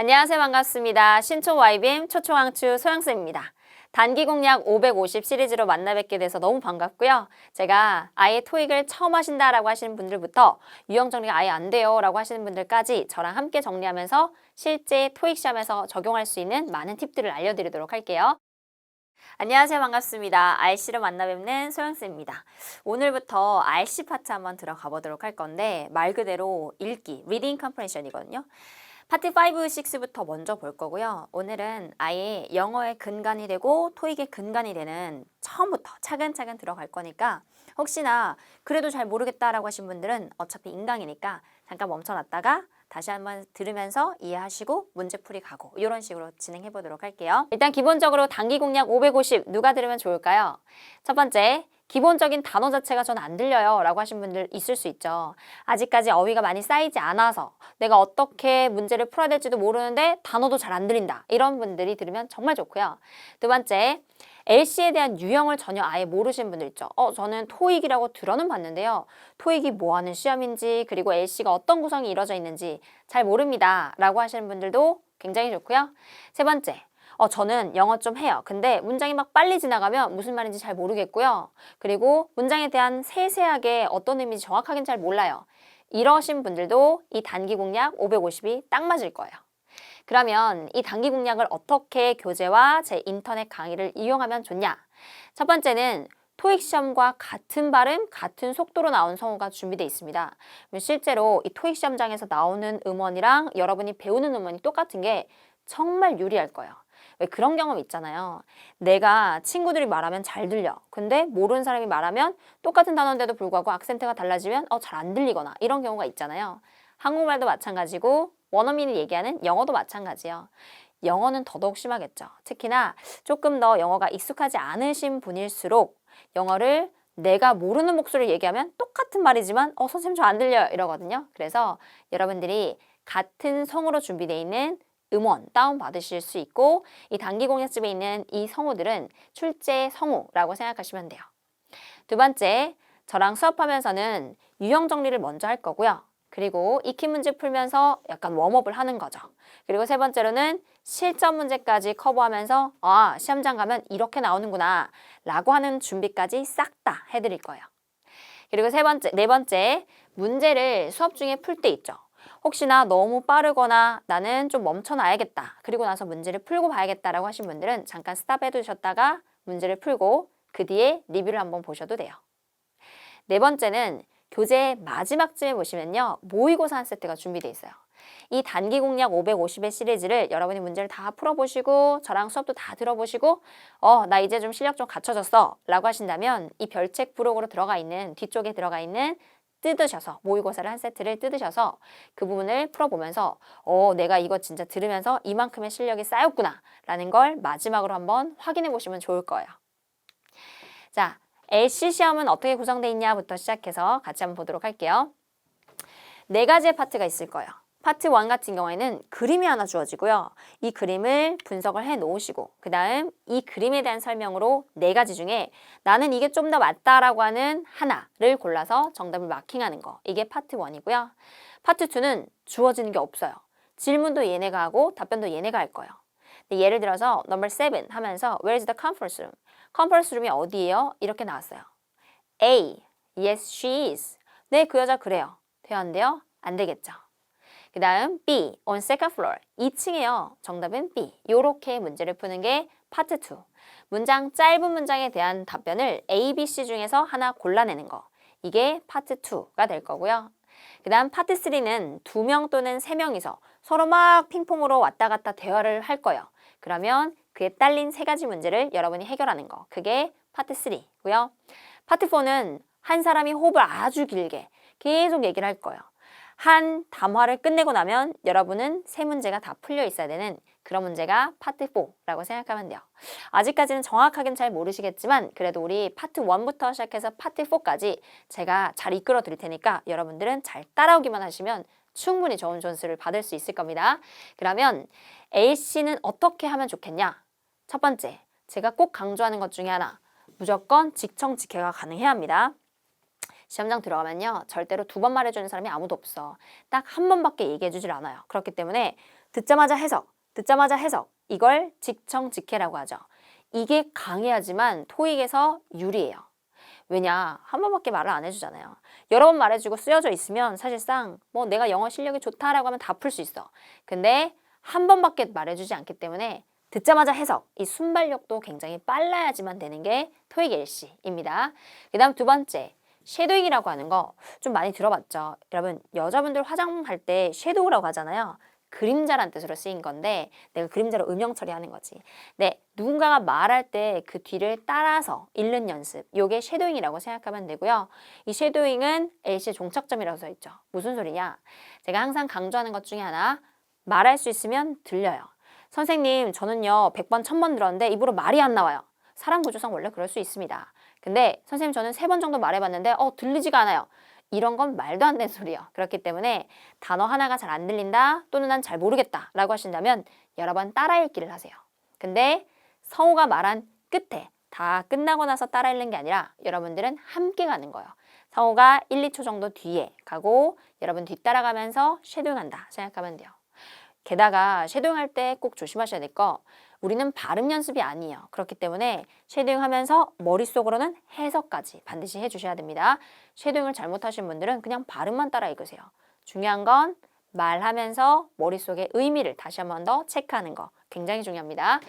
안녕하세요. 반갑습니다. 신촌 YBM 초초왕추 소영쌤입니다. 단기 공략 550 시리즈로 만나 뵙게 돼서 너무 반갑고요. 제가 아예 토익을 처음 하신다라고 하시는 분들부터 유형 정리가 아예 안 돼요 라고 하시는 분들까지 저랑 함께 정리하면서 실제 토익 시험에서 적용할 수 있는 많은 팁들을 알려드리도록 할게요. 안녕하세요. 반갑습니다. RC로 만나 뵙는 소영쌤입니다. 오늘부터 RC 파트 한번 들어가 보도록 할 건데 말 그대로 읽기, 리딩 컴프레션이거든요. 파트 5, 6부터 먼저 볼 거고요. 오늘은 아예 영어의 근간이 되고 토익의 근간이 되는 처음부터 차근차근 들어갈 거니까 혹시나 그래도 잘 모르겠다라고 하신 분들은 어차피 인강이니까 잠깐 멈춰놨다가 다시 한번 들으면서 이해하시고 문제풀이 가고 이런 식으로 진행해 보도록 할게요. 일단 기본적으로 단기 공략 550 누가 들으면 좋을까요? 첫 번째, 기본적인 단어 자체가 전 안 들려요 라고 하신 분들 있을 수 있죠. 아직까지 어휘가 많이 쌓이지 않아서 내가 어떻게 문제를 풀어야 될지도 모르는데 단어도 잘 안 들린다. 이런 분들이 들으면 정말 좋고요. 두 번째, LC에 대한 유형을 전혀 아예 모르시는 분들 있죠. 저는 토익이라고 들어는 봤는데요. 토익이 뭐 하는 시험인지 그리고 LC가 어떤 구성이 이루어져 있는지 잘 모릅니다 라고 하시는 분들도 굉장히 좋고요. 세 번째, 저는 영어 좀 해요. 근데 문장이 막 빨리 지나가면 무슨 말인지 잘 모르겠고요. 그리고 문장에 대한 세세하게 어떤 의미인지 정확하게는 잘 몰라요. 이러신 분들도 이 단기 공략 550이 딱 맞을 거예요. 그러면 이 단기 공략을 어떻게 교재와 제 인터넷 강의를 이용하면 좋냐? 첫 번째는 토익 시험과 같은 발음, 같은 속도로 나온 성우가 준비되어 있습니다. 실제로 이 토익 시험장에서 나오는 음원이랑 여러분이 배우는 음원이 똑같은 게 정말 유리할 거예요. 왜 그런 경험 있잖아요. 내가 친구들이 말하면 잘 들려. 근데 모르는 사람이 말하면 똑같은 단어인데도 불구하고 악센트가 달라지면 잘 안 들리거나 이런 경우가 있잖아요. 한국말도 마찬가지고 원어민이 얘기하는 영어도 마찬가지예요. 영어는 더더욱 심하겠죠. 특히나 조금 더 영어가 익숙하지 않으신 분일수록 영어를 내가 모르는 목소리를 얘기하면 똑같은 말이지만 선생님 저 안 들려요 이러거든요. 그래서 여러분들이 같은 성으로 준비되어 있는 음원 다운받으실 수 있고 이 단기 공략집에 있는 이 성우들은 출제 성우라고 생각하시면 돼요. 두 번째, 저랑 수업하면서는 유형 정리를 먼저 할 거고요. 그리고 익히 문제 풀면서 약간 웜업을 하는 거죠. 그리고 세 번째로는 실전 문제까지 커버하면서 시험장 가면 이렇게 나오는구나 라고 하는 준비까지 싹 다 해드릴 거예요. 그리고 네 번째, 문제를 수업 중에 풀 때 있죠. 혹시나 너무 빠르거나 나는 좀 멈춰놔야겠다. 그리고 나서 문제를 풀고 봐야겠다라고 하신 분들은 잠깐 스탑해 두셨다가 문제를 풀고 그 뒤에 리뷰를 한번 보셔도 돼요. 네 번째는 교재 마지막쯤에 보시면요. 모의고사 한 세트가 준비되어 있어요. 이 단기 공략 550의 시리즈를 여러분이 문제를 다 풀어보시고 저랑 수업도 다 들어보시고 나 이제 좀 실력 좀 갖춰졌어 라고 하신다면 이 별책 부록으로 들어가 있는 뒤쪽에 들어가 있는 뜯으셔서 모의고사를 한 세트를 뜯으셔서 그 부분을 풀어보면서 내가 이거 진짜 들으면서 이만큼의 실력이 쌓였구나 라는 걸 마지막으로 한번 확인해 보시면 좋을 거예요. 자, LC 시험은 어떻게 구성되어 있냐부터 시작해서 같이 한번 보도록 할게요. 네 가지의 파트가 있을 거예요. 파트 1 같은 경우에는 그림이 하나 주어지고요. 이 그림을 분석을 해 놓으시고 그 다음 이 그림에 대한 설명으로 네 가지 중에 나는 이게 좀 더 맞다라고 하는 하나를 골라서 정답을 마킹하는 거. 이게 파트 1이고요. 파트 2는 주어지는 게 없어요. 질문도 얘네가 하고 답변도 얘네가 할 거예요. 예를 들어서 number 7 하면서 Where is the conference room? 컨퍼런스 룸이 어디예요? 이렇게 나왔어요. A. Yes, she is. 네, 그 여자 그래요. 돼요, 안 돼요? 안 되겠죠. 그 다음 B. On second floor. 2층이에요. 정답은 B. 요렇게 문제를 푸는 게 파트 2. 문장 짧은 문장에 대한 답변을 A, B, C 중에서 하나 골라내는 거. 이게 파트 2가 될 거고요. 그 다음 파트 3는 2명 또는 3명이서 서로 막 핑퐁으로 왔다 갔다 대화를 할 거예요. 그러면 그에 딸린 세 가지 문제를 여러분이 해결하는 거. 그게 파트 3고요. 파트 4는 한 사람이 호흡을 아주 길게 계속 얘기를 할 거예요. 한 담화를 끝내고 나면 여러분은 세 문제가 다 풀려 있어야 되는 그런 문제가 파트 4라고 생각하면 돼요. 아직까지는 정확하게는 잘 모르시겠지만 그래도 우리 파트 1부터 시작해서 파트 4까지 제가 잘 이끌어 드릴 테니까 여러분들은 잘 따라오기만 하시면 충분히 좋은 점수를 받을 수 있을 겁니다. 그러면 LC는 어떻게 하면 좋겠냐? 첫 번째, 제가 꼭 강조하는 것 중에 하나, 무조건 직청직해가 가능해야 합니다. 시험장 들어가면요. 절대로 2번 말해주는 사람이 아무도 없어. 딱 한 번밖에 얘기해주질 않아요. 그렇기 때문에 듣자마자 해석, 듣자마자 해석. 이걸 직청직해라고 하죠. 이게 강해야지만 토익에서 유리해요. 왜냐? 한 번밖에 말을 안 해주잖아요. 여러 번 말해주고 쓰여져 있으면 사실상 뭐 내가 영어 실력이 좋다라고 하면 다 풀 수 있어. 근데 한 번밖에 말해주지 않기 때문에 듣자마자 해석, 이 순발력도 굉장히 빨라야지만 되는 게 토익 LC입니다. 그 다음 두 번째, 쉐도잉이라고 하는 거 좀 많이 들어봤죠? 여러분, 여자분들 화장할 때 쉐도우라고 하잖아요. 그림자란 뜻으로 쓰인 건데 내가 그림자로 음영 처리하는 거지. 네, 누군가가 말할 때 그 뒤를 따라서 읽는 연습. 요게 쉐도잉이라고 생각하면 되고요. 이 쉐도잉은 LC의 종착점이라고 써 있죠. 무슨 소리냐? 제가 항상 강조하는 것 중에 하나, 말할 수 있으면 들려요. 선생님, 저는요 100번, 1000번 들었는데 입으로 말이 안 나와요. 사람 구조상 원래 그럴 수 있습니다. 근데 선생님 저는 3번 정도 말해봤는데 들리지가 않아요. 이런 건 말도 안 되는 소리예요. 그렇기 때문에 단어 하나가 잘 안 들린다 또는 난 잘 모르겠다 라고 하신다면 여러 번 따라 읽기를 하세요. 근데 성우가 말한 끝에 다 끝나고 나서 따라 읽는 게 아니라 여러분들은 함께 가는 거예요. 성우가 1, 2초 정도 뒤에 가고 여러분 뒤따라가면서 쉐도잉한다 생각하면 돼요. 게다가 쉐도잉할 때 꼭 조심하셔야 될 거, 우리는 발음 연습이 아니에요. 그렇기 때문에 쉐도잉하면서 머릿속으로는 해석까지 반드시 해주셔야 됩니다. 쉐도잉을 잘못하신 분들은 그냥 발음만 따라 읽으세요. 중요한 건 말하면서 머릿속의 의미를 다시 한 번 더 체크하는 거 굉장히 중요합니다.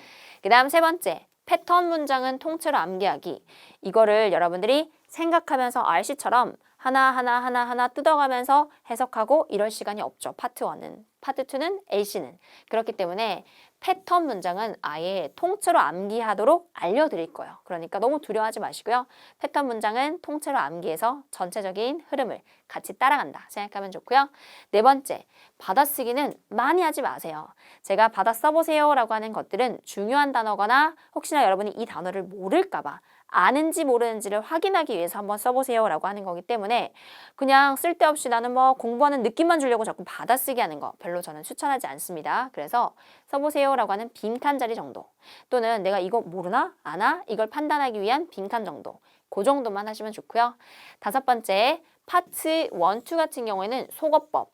그 다음 세 번째, 패턴 문장은 통째로 암기하기. 이거를 여러분들이 생각하면서 RC처럼 하나하나 뜯어가면서 해석하고 이럴 시간이 없죠. 파트 1은. 파트 2는 LC는. 그렇기 때문에 패턴 문장은 아예 통째로 암기하도록 알려드릴 거예요. 그러니까 너무 두려워하지 마시고요. 패턴 문장은 통째로 암기해서 전체적인 흐름을 같이 따라간다 생각하면 좋고요. 네 번째, 받아쓰기는 많이 하지 마세요. 제가 받아 써보세요 라고 하는 것들은 중요한 단어거나 혹시나 여러분이 이 단어를 모를까 봐 아는지 모르는지를 확인하기 위해서 한번 써보세요 라고 하는 거기 때문에 그냥 쓸데없이 나는 뭐 공부하는 느낌만 주려고 자꾸 받아쓰기 하는 거 별로 저는 추천하지 않습니다. 그래서 써보세요 라고 하는 빈칸 자리 정도 또는 내가 이거 모르나? 아나? 이걸 판단하기 위한 빈칸 정도 그 정도만 하시면 좋고요. 다섯 번째, 파트 1, 2 같은 경우에는 속어법.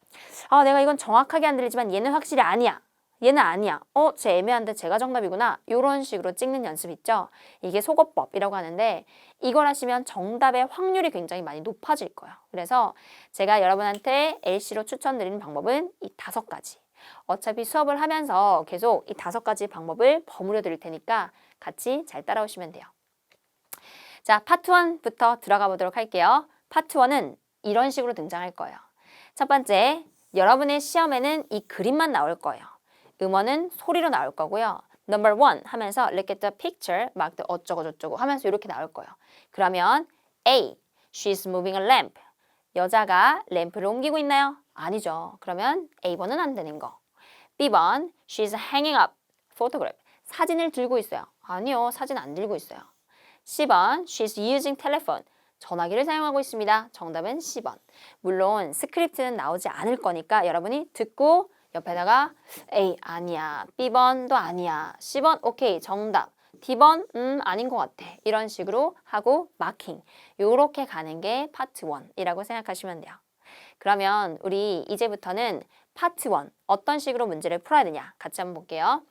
내가 이건 정확하게 안 들리지만 얘는 확실히 아니야. 얘는 아니야. 쟤 애매한데 제가 정답이구나. 이런 식으로 찍는 연습 있죠. 이게 속어법이라고 하는데 이걸 하시면 정답의 확률이 굉장히 많이 높아질 거예요. 그래서 제가 여러분한테 LC로 추천드리는 방법은 이 5가지. 어차피 수업을 하면서 계속 이 5가지 방법을 버무려 드릴 테니까 같이 잘 따라오시면 돼요. 자, 파트 1부터 들어가 보도록 할게요. 파트 1은 이런 식으로 등장할 거예요. 첫 번째, 여러분의 시험에는 이 그림만 나올 거예요. 음원은 소리로 나올 거고요. Number 1 하면서 look at the picture, 막 어쩌고 저쩌고 하면서 이렇게 나올 거예요. 그러면 A, she's moving a lamp. 여자가 램프를 옮기고 있나요? 아니죠. 그러면 A번은 안 되는 거. B번, she's hanging up photograph. 사진을 들고 있어요. 아니요, 사진 안 들고 있어요. C번, she's using telephone. 전화기를 사용하고 있습니다. 정답은 C번. 물론 스크립트는 나오지 않을 거니까 여러분이 듣고 옆에다가 A 아니야, B번도 아니야, C번 오케이 정답, D번 아닌 것 같아 이런 식으로 하고 마킹 요렇게 가는 게 파트 1이라고 생각하시면 돼요. 그러면 우리 이제부터는 파트 1 어떤 식으로 문제를 풀어야 되냐 같이 한번 볼게요.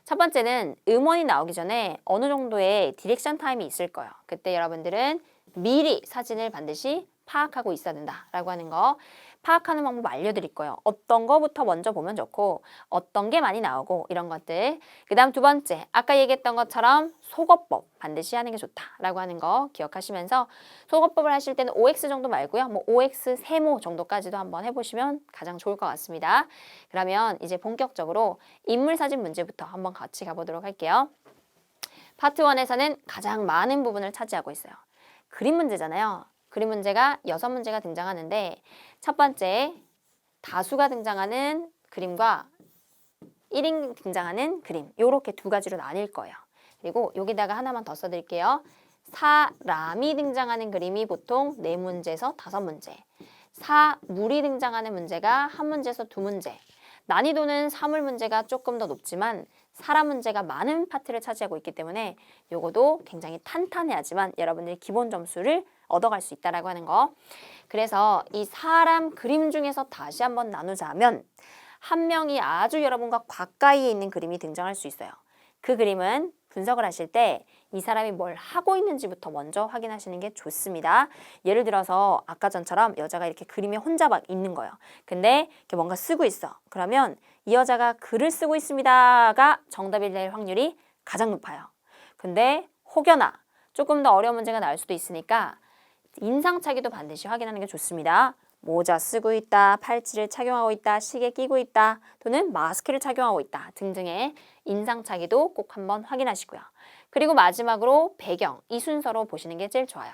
첫 번째는 음원이 나오기 전에 어느 정도의 디렉션 타임이 있을 거예요. 그때 여러분들은 미리 사진을 반드시 파악하고 있어야 된다라고 하는 거 파악하는 방법 알려드릴 거예요. 어떤 거부터 먼저 보면 좋고 어떤 게 많이 나오고 이런 것들. 그 다음 두 번째, 아까 얘기했던 것처럼 속어법 반드시 하는 게 좋다라고 하는 거 기억하시면서 속어법을 하실 때는 OX 정도 말고요. 뭐 OX 세모 정도까지도 한번 해보시면 가장 좋을 것 같습니다. 그러면 이제 본격적으로 인물사진 문제부터 한번 같이 가보도록 할게요. 파트 1에서는 가장 많은 부분을 차지하고 있어요. 그림 문제잖아요. 그림 문제가 6문제가 등장하는데 첫 번째, 다수가 등장하는 그림과 1인 등장하는 그림 요렇게 2가지로 나뉠 거예요. 그리고 여기다가 하나만 더 써드릴게요. 사람이 등장하는 그림이 보통 4문제에서 5문제, 사물이 등장하는 문제가 1문제에서 2문제, 난이도는 사물 문제가 조금 더 높지만 사람 문제가 많은 파트를 차지하고 있기 때문에 요거도 굉장히 탄탄해야지만 여러분들이 기본 점수를 얻어갈 수 있다라고 하는 거. 그래서 이 사람 그림 중에서 다시 한번 나누자면 한 명이 아주 여러분과 가까이에 있는 그림이 등장할 수 있어요. 그 그림은 분석을 하실 때 이 사람이 뭘 하고 있는지부터 먼저 확인하시는 게 좋습니다. 예를 들어서 아까 전처럼 여자가 이렇게 그림에 혼자 막 있는 거예요. 근데 이렇게 뭔가 쓰고 있어. 그러면 이 여자가 글을 쓰고 있습니다가 정답이 될 확률이 가장 높아요. 근데 혹여나 조금 더 어려운 문제가 나올 수도 있으니까 인상착의도 반드시 확인하는 게 좋습니다. 모자 쓰고 있다, 팔찌를 착용하고 있다, 시계 끼고 있다, 또는 마스크를 착용하고 있다 등등의 인상착의도 꼭 한번 확인하시고요. 그리고 마지막으로 배경, 이 순서로 보시는 게 제일 좋아요.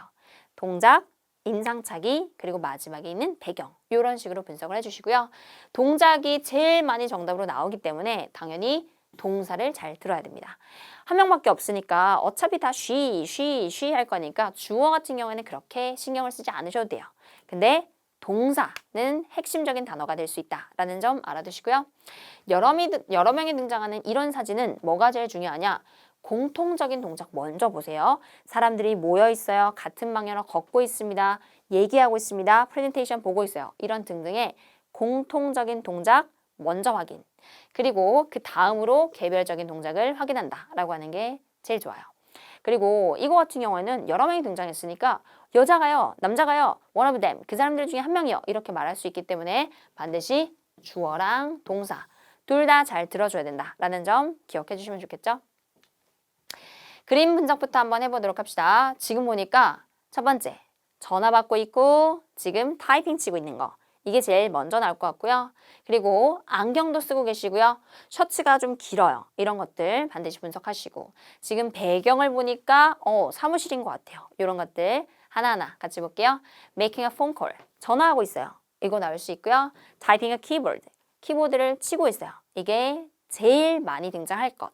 동작, 인상착의, 그리고 마지막에 있는 배경 이런 식으로 분석을 해주시고요. 동작이 제일 많이 정답으로 나오기 때문에 당연히 동사를 잘 들어야 됩니다. 한 명밖에 없으니까 어차피 다 쉬 할 거니까 주어 같은 경우에는 그렇게 신경을 쓰지 않으셔도 돼요. 근데 동사는 핵심적인 단어가 될 수 있다라는 점 알아두시고요. 여러 명이 등장하는 이런 사진은 뭐가 제일 중요하냐? 공통적인 동작 먼저 보세요. 사람들이 모여 있어요. 같은 방향으로 걷고 있습니다. 얘기하고 있습니다. 프레젠테이션 보고 있어요. 이런 등등의 공통적인 동작 먼저 확인. 그리고 그 다음으로 개별적인 동작을 확인한다라고 하는 게 제일 좋아요. 그리고 이거 같은 경우에는 여러 명이 등장했으니까 여자가요, 남자가요, one of them, 그 사람들 중에 한 명이요 이렇게 말할 수 있기 때문에 반드시 주어랑 동사 둘 다 잘 들어줘야 된다라는 점 기억해 주시면 좋겠죠? 그림 분석부터 한번 해보도록 합시다. 지금 보니까 첫 번째, 전화 받고 있고 지금 타이핑 치고 있는 거. 이게 제일 먼저 나올 것 같고요. 그리고 안경도 쓰고 계시고요. 셔츠가 좀 길어요. 이런 것들 반드시 분석하시고 지금 배경을 보니까 사무실인 것 같아요. 이런 것들 하나하나 같이 볼게요. Making a phone call. 전화하고 있어요. 이거 나올 수 있고요. Typing a keyboard. 키보드를 치고 있어요. 이게 제일 많이 등장할 것.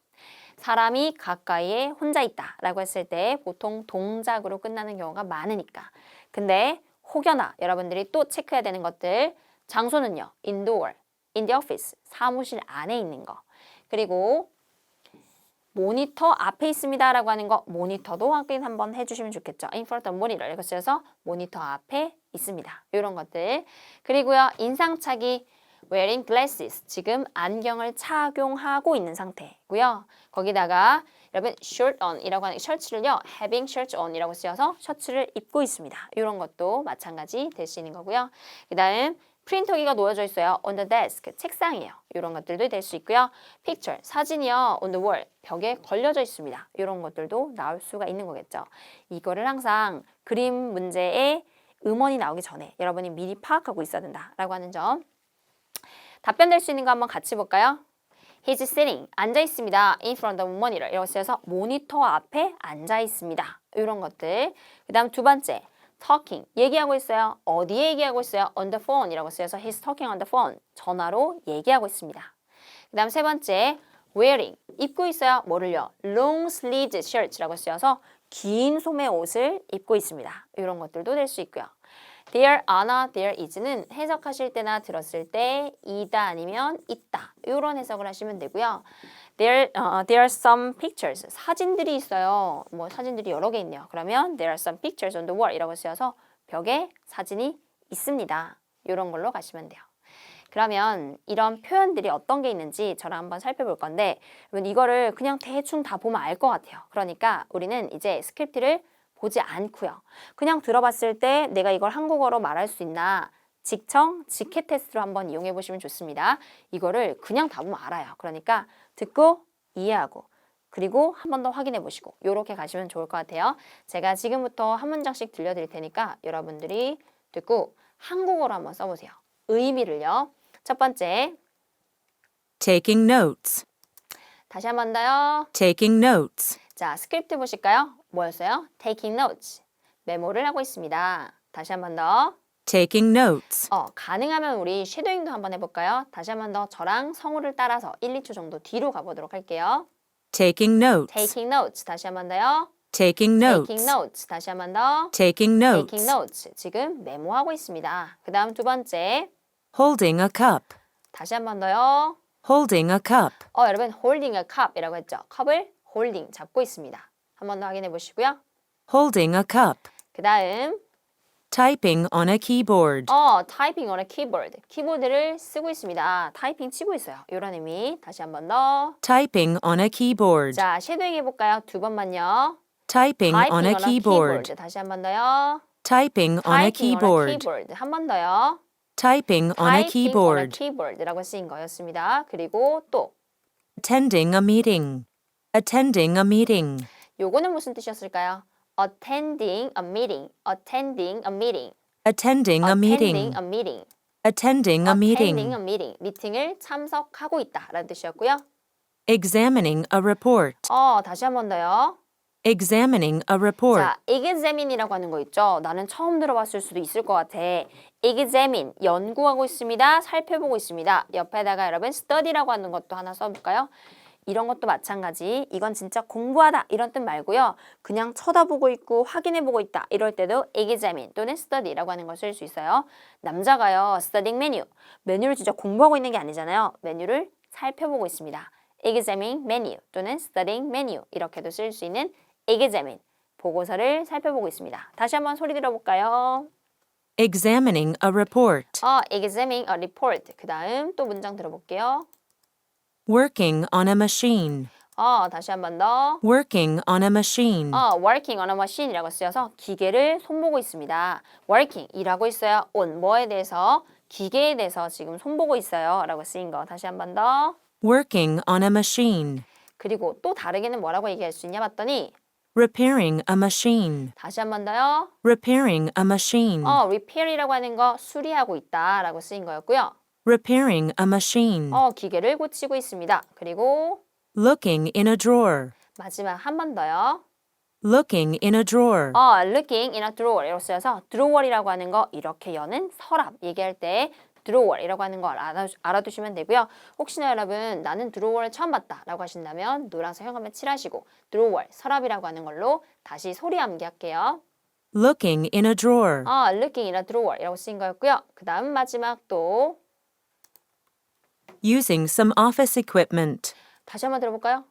사람이 가까이에 혼자 있다 라고 했을 때 보통 동작으로 끝나는 경우가 많으니까. 근데 혹여나 여러분들이 또 체크해야 되는 것들 장소는요. indoor, in the office, 사무실 안에 있는 거. 그리고 모니터 앞에 있습니다 라고 하는 거 모니터도 확인 한번 해주시면 좋겠죠. in front of monitor 이거 쓰여서 모니터 앞에 있습니다. 이런 것들. 그리고요. 인상착의 wearing glasses 지금 안경을 착용하고 있는 상태고요. 거기다가 여러분 shirt on 이라고 하는 셔츠를요. having shirt on 이라고 쓰여서 셔츠를 입고 있습니다. 이런 것도 마찬가지 될 수 있는 거고요. 그 다음 프린터기가 놓여져 있어요. on the desk 책상이에요. 이런 것들도 될 수 있고요. picture 사진이요. on the wall 벽에 걸려져 있습니다. 이런 것들도 나올 수가 있는 거겠죠. 이거를 항상 그림 문제에 음원이 나오기 전에 여러분이 미리 파악하고 있어야 된다라고 하는 점. 답변될 수 있는 거 한번 같이 볼까요? He's sitting, 앉아 있습니다. In front of monitor. 이라고 쓰여서 모니터 앞에 앉아 있습니다. 이런 것들. 그 다음 두 번째, talking, 얘기하고 있어요. 어디에 얘기하고 있어요? On the phone 이라고 쓰여서 he's talking on the phone. 전화로 얘기하고 있습니다. 그 다음 세 번째, wearing, 입고 있어요. 뭐를요? long sleeved shirt라고 쓰여서 긴 소매 옷을 입고 있습니다. 이런 것들도 될 수 있고요. There are나 there is는 해석하실 때나 들었을 때 이다 아니면 있다 이런 해석을 하시면 되고요. There are some pictures 사진들이 있어요. 뭐 사진들이 여러 개 있네요. 그러면 there are some pictures on the wall 이라고 쓰여서 벽에 사진이 있습니다. 이런 걸로 가시면 돼요. 그러면 이런 표현들이 어떤 게 있는지 저랑 한번 살펴볼 건데 이거를 그냥 대충 다 보면 알 것 같아요. 그러니까 우리는 이제 스크립트를 보지 않고요. 그냥 들어봤을 때 내가 이걸 한국어로 말할 수 있나 직청, 직해 테스트로 한번 이용해 보시면 좋습니다. 이거를 그냥 다 보면 알아요. 그러니까 듣고 이해하고 그리고 한 번 더 확인해 보시고 이렇게 가시면 좋을 것 같아요. 제가 지금부터 한 문장씩 들려드릴 테니까 여러분들이 듣고 한국어로 한번 써보세요. 의미를요. 첫 번째 Taking notes. 다시 한 번 더요. Taking notes. 자, 스크립트 보실까요? 뭐였어요? Taking notes. 메모를 하고 있습니다. 다시 한 번 더. Taking notes. 가능하면 우리 쉐도잉도 한번 해볼까요? 다시 한 번 더 저랑 성우를 따라서 1, 2초 정도 뒤로 가보도록 할게요. Taking notes. Taking notes. 다시 한 번 더요. Taking notes. Taking notes. 다시 한 번 더. Taking notes. Taking notes. 지금 메모하고 있습니다. 그 다음 두 번째. Holding a cup. 다시 한 번 더요. Holding a cup. 여러분 holding a cup이라고 했죠. 컵을 holding 잡고 있습니다. 한 번 더 확인해 보시고요. Holding a cup. 그 다음 Typing on a keyboard. typing on a keyboard. 키보드를 쓰고 있습니다. 타이핑 치고 있어요. 이런 의미. 다시 한 번 더. Typing on a keyboard. 자, 쉐도잉 해볼까요? 두 번만요. Typing on a keyboard. 다시 한 번 더요. Typing on a keyboard. 한 번 더요. Typing on a keyboard. keyboard라고 쓰인 거였습니다. 그리고 또 Attending a meeting. Attending a meeting. 요거는 무슨 뜻이었을까요? attending a meeting. attending a meeting. Attending a meeting. attending a meeting. Attending a meeting. attending a meeting. 미팅을 참석하고 있다라는 뜻이었고요. Examining a report. 다시 한 번 더요. Examining a report. 자, examine이라고 하는 거 있죠? 나는 처음 들어봤을 수도 있을 것 같아. examine, 연구하고 있습니다. 살펴보고 있습니다. 옆에다가 여러분 study라고 하는 것도 하나 써볼까요? 이런 것도 마찬가지. 이건 진짜 공부하다 이런 뜻 말고요. 그냥 쳐다보고 있고 확인해보고 있다. 이럴 때도 examine 또는 study라고 하는 걸 쓸 수 있어요. 남자가요. studying menu. 메뉴를 진짜 공부하고 있는 게 아니잖아요. 메뉴를 살펴보고 있습니다. examining menu 또는 studying menu 이렇게도 쓸 수 있는 examine, 보고서를 살펴보고 있습니다. 다시 한번 소리 들어볼까요? Examining a report. examining a report. 그 다음 또 문장 들어볼게요. Working on a machine. 다시 한 번 더. Working on a machine. working on a machine이라고 쓰여서 기계를 손보고 있습니다. working, 일하고 있어요. on, 뭐에 대해서? 기계에 대해서 지금 손보고 있어요. 라고 쓰인 거. 다시 한 번 더. Working on a machine. 그리고 또 다르게는 뭐라고 얘기할 수 있냐 봤더니 Repairing a machine. 다시 한 번 더요. Repairing a machine. repair이라고 하는 거 수리하고 있다 라고 쓰인 거였고요. Repairing a machine. 기계를 고치고 있습니다. 그리고 Looking in a drawer. 마지막 한 번 더요. Looking in a drawer. looking in a drawer 이라고 쓰여서 drawer이라고 하는 거 이렇게 여는 서랍 얘기할 때 drawer이라고 하는 걸 알아두시면 되고요. 혹시나 여러분 나는 drawer를 처음 봤다 라고 하신다면 노란색 현관에 칠하시고 drawer, 서랍이라고 하는 걸로 다시 소리 암기할게요. Looking in a drawer. looking in a drawer 이라고 쓰인 거였고요. 그 다음 마지막 또 Using some office equipment. 다시 한번 들어볼까요?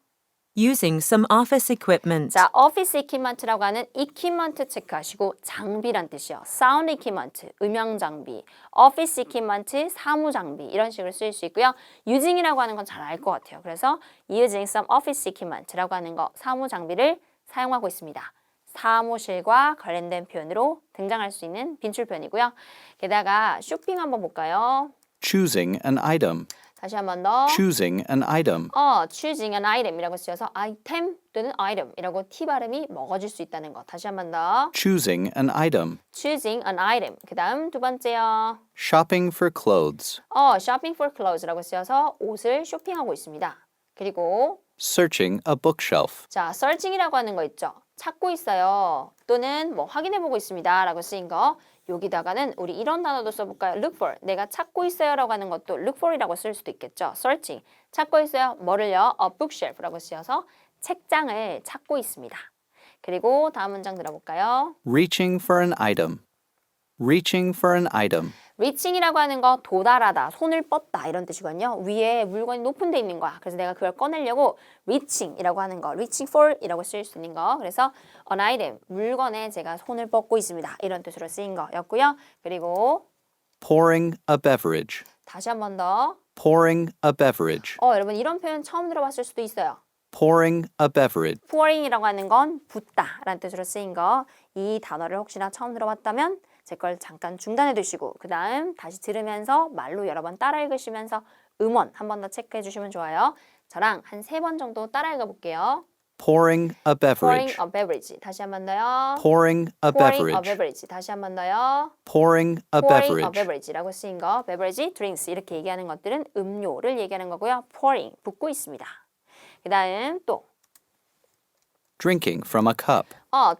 Using some office equipment. 자, office equipment라고 하는 equipment 체크하시고 장비란 뜻이요. sound equipment, 음향 장비, office equipment, 사무 장비 이런 식으로 쓰일 수 있고요. using이라고 하는 건 잘 알 것 같아요. 그래서 using some office equipment라고 하는 거 사무 장비를 사용하고 있습니다. 사무실과 관련된 표현으로 등장할 수 있는 빈출 표현이고요. 게다가 쇼핑 한번 볼까요? Choosing an item. 다시 한 번 더. Choosing an item. choosing an item이라고 쓰여서 아이템 또는 item이라고 T 발음이 먹어질 수 있다는 거. 다시 한 번 더. Choosing an item. choosing an item. 그 다음 두 번째요. Shopping for clothes. shopping for clothes라고 쓰여서 옷을 쇼핑하고 있습니다. 그리고 Searching a bookshelf. 자, searching이라고 하는 거 있죠. 찾고 있어요. 또는 뭐 확인해보고 있습니다. 라고 쓰인 거. 여기다가는 우리 이런 단어도 써볼까요? look for. 내가 찾고 있어요. 라고 하는 것도 look for이라고 쓸 수도 있겠죠. searching. 찾고 있어요. 뭐를요? a bookshelf라고 쓰여서 책장을 찾고 있습니다. 그리고 다음 문장 들어볼까요? Reaching for an item. Reaching for an item. reaching이라고 하는 거 도달하다, 손을 뻗다 이런 뜻이거든요. 위에 물건이 높은 데 있는 거야. 그래서 내가 그걸 꺼내려고 reaching이라고 하는 거, reaching for이라고 쓸 수 있는 거. 그래서 an item, 물건에 제가 손을 뻗고 있습니다. 이런 뜻으로 쓰인 거였고요. 그리고 Pouring a beverage. 다시 한 번 더. Pouring a beverage. 여러분 이런 표현 처음 들어봤을 수도 있어요. Pouring a beverage. pouring이라고 하는 건 붓다 라는 뜻으로 쓰인 거. 이 단어를 혹시나 처음 들어봤다면 제 걸 잠깐 중단해 두시고 그 다음 다시 들으면서 말로 여러 번 따라 읽으시면서 음원 한 번 더 체크해 주시면 좋아요. 저랑 한 3번 정도 따라 읽어볼게요. Pouring a pouring beverage. a beverage. 다시 한 번 더요. Pouring a pouring a beverage. beverage. 다시 한 번 더요. Pouring a pouring a beverage. beverage라고 쓰인 거. beverage, drinks 이렇게 얘기하는 것들은 음료를 얘기하는 거고요. pouring, 붓고 있습니다. 그 다음 또 Drinking from a cup.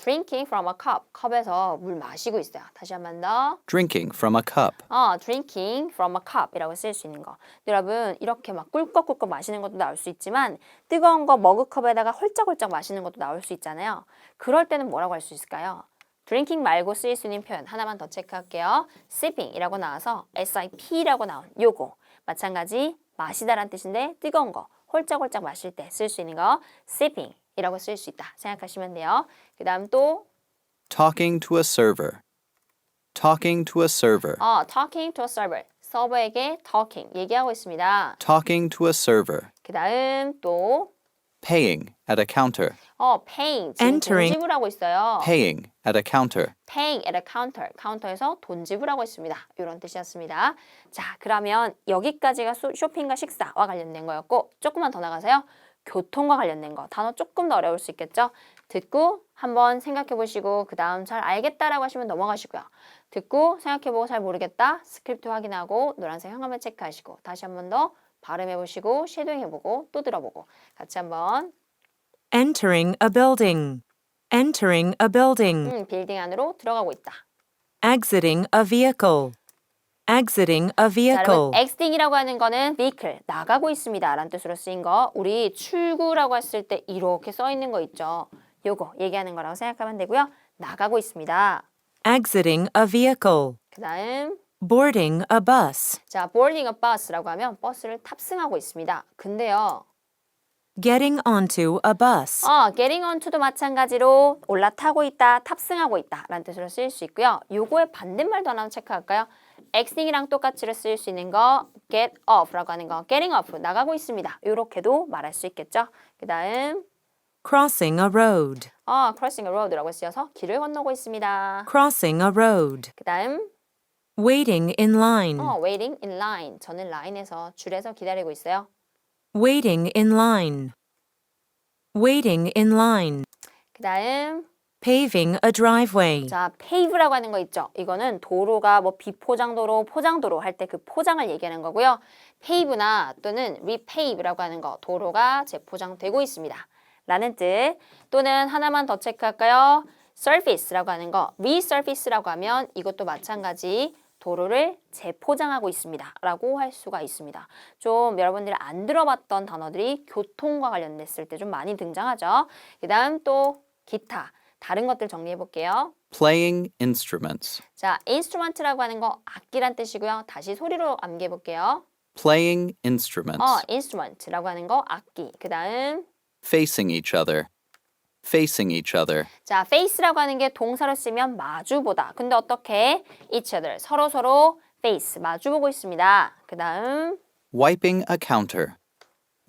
drinking from a cup. 컵에서 물 마시고 있어요. 다시 한 번 더. Drinking from a cup. drinking from a cup이라고 쓸 수 있는 거. 여러분 이렇게 막 꿀꺽꿀꺽 마시는 것도 나올 수 있지만 뜨거운 거 머그컵에다가 홀짝홀짝 마시는 것도 나올 수 있잖아요. 그럴 때는 뭐라고 할 수 있을까요? drinking 말고 쓰일 수 있는 표현 하나만 더 체크할게요. sipping이라고 나와서 sip라고 나온 요거. 마찬가지 마시다란 뜻인데 뜨거운 거 홀짝홀짝 마실 때 쓸 수 있는 거 sipping이라고 쓸 수 있다 생각하시면 돼요. 그 다음 또 Talking to a server. Talking to a server. talking to a server. 서버에게 talking, 얘기하고 있습니다. Talking to a server. 그 다음 또 Paying at a counter. paying, 지금 돈 Entering. 지불하고 있어요. Paying at a counter. paying at a counter, 카운터에서 돈 지불하고 있습니다. 이런 뜻이었습니다. 자, 그러면 여기까지가 쇼핑과 식사와 관련된 거였고 조금만 더 나가서요. 교통과 관련된 거, 단어 조금 더 어려울 수 있겠죠? 듣고 한번 생각해 보시고 그 다음 잘 알겠다라고 하시면 넘어가시고요. 듣고 생각해 보고 잘 모르겠다, 스크립트 확인하고 노란색 현관문 체크하시고 다시 한 번 더 발음해 보시고 쉐도잉 해보고 또 들어보고 같이 한번 Entering a building. Entering a building. 빌딩 안으로 들어가고 있다. Exiting a vehicle. Exiting a 자, vehicle. 여러분 exiting이라고 하는 거는 vehicle, 나가고 있습니다 라는 뜻으로 쓰인 거. 우리 출구라고 했을 때 이렇게 써 있는 거 있죠. 요거 얘기하는 거라고 생각하면 되고요. 나가고 있습니다. Exiting a vehicle. 그 다음 Boarding a bus. 자, boarding a bus라고 하면 버스를 탑승하고 있습니다. 근데요. Getting onto a bus. getting onto도 마찬가지로 올라타고 있다, 탑승하고 있다 라는 뜻으로 쓰일 수 있고요. 요거의 반대말도 하나 체크할까요? exiting이랑 똑같이 쓰일 수 있는 거 get off라고 하는 거 getting off, 나가고 있습니다. 요렇게도 말할 수 있겠죠. 그 다음 Crossing a road. crossing a road라고 쓰여서 길을 건너고 있습니다. Crossing a road. 그 다음 Waiting in line. waiting in line, 저는 라인에서 줄에서 기다리고 있어요. Waiting in line. Waiting in line. 그 다음 Paving a driveway. 자, pave라고 하는 거 있죠. 이거는 도로가 뭐 비포장도로, 포장도로 할 때 그 포장을 얘기하는 거고요. pave나 또는 repave라고 하는 거, 도로가 재포장되고 있습니다. 라는 뜻. 또는 하나만 더 체크할까요? surface라고 하는 거, resurface라고 하면 이것도 마찬가지 도로를 재포장하고 있습니다. 라고 할 수가 있습니다. 좀 여러분들이 안 들어봤던 단어들이 교통과 관련됐을 때 좀 많이 등장하죠. 그 다음 또 기타. 다른 것들 정리해 볼게요. Playing instruments. 자, instrument라고 하는 거 악기란 뜻이고요. 다시 소리로 암기해 볼게요. Playing instruments. instrument라고 하는 거 악기. 그 다음 Facing each other. Facing each other. 자, face라고 하는 게 동사로 쓰면 마주보다. 근데 어떻게? each other, 서로 face, 마주보고 있습니다. 그 다음 Wiping a counter.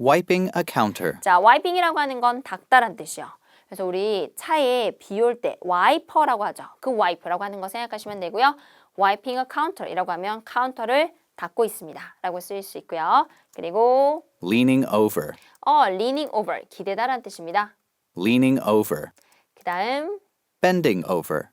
Wiping a counter. 자, wiping이라고 하는 건 닦다란 뜻이요. 그래서 우리 차에 비 올 때 와이퍼라고 하죠. 그 wipe라고 하는 거 생각하시면 되고요. wiping a counter이라고 하면 카운터를 닦고 있습니다. 라고 쓰일 수 있고요. 그리고 Leaning over. leaning over, 기대다란 뜻입니다. Leaning over. 그 다음 Bending over.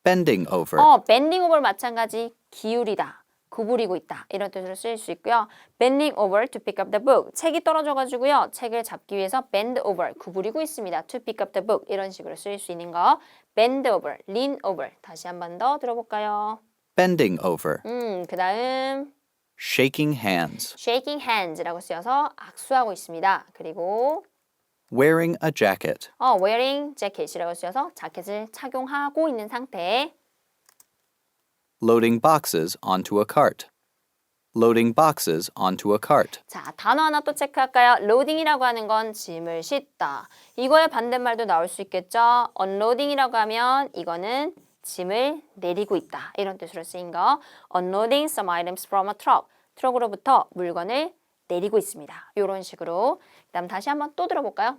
Bending over. bending over 마찬가지, 기울이다, 구부리고 있다 이런 뜻으로 쓰일 수 있고요. bending over to pick up the book, 책이 떨어져가지고요. 책을 잡기 위해서 bend over, 구부리고 있습니다. to pick up the book 이런 식으로 쓰일 수 있는 거. bend over, lean over 다시 한 번 더 들어볼까요? Bending over. 그 다음 Shaking hands. shaking hands라고 쓰여서 악수하고 있습니다. 그리고 Wearing a jacket. wearing jacket이라고 쓰여서 자켓을 착용하고 있는 상태. Loading boxes onto a cart. Loading boxes onto a cart. 자, 단어 하나 또 체크할까요? loading이라고 하는 건 짐을 싣다. 이거의 반대말도 나올 수 있겠죠? unloading이라고 하면 이거는 짐을 내리고 있다. 이런 뜻으로 쓰인 거. unloading some items from a truck. 트럭으로부터 물건을 내리고 있습니다. 이런 식으로. 그다음 다시 한번 또 들어볼까요?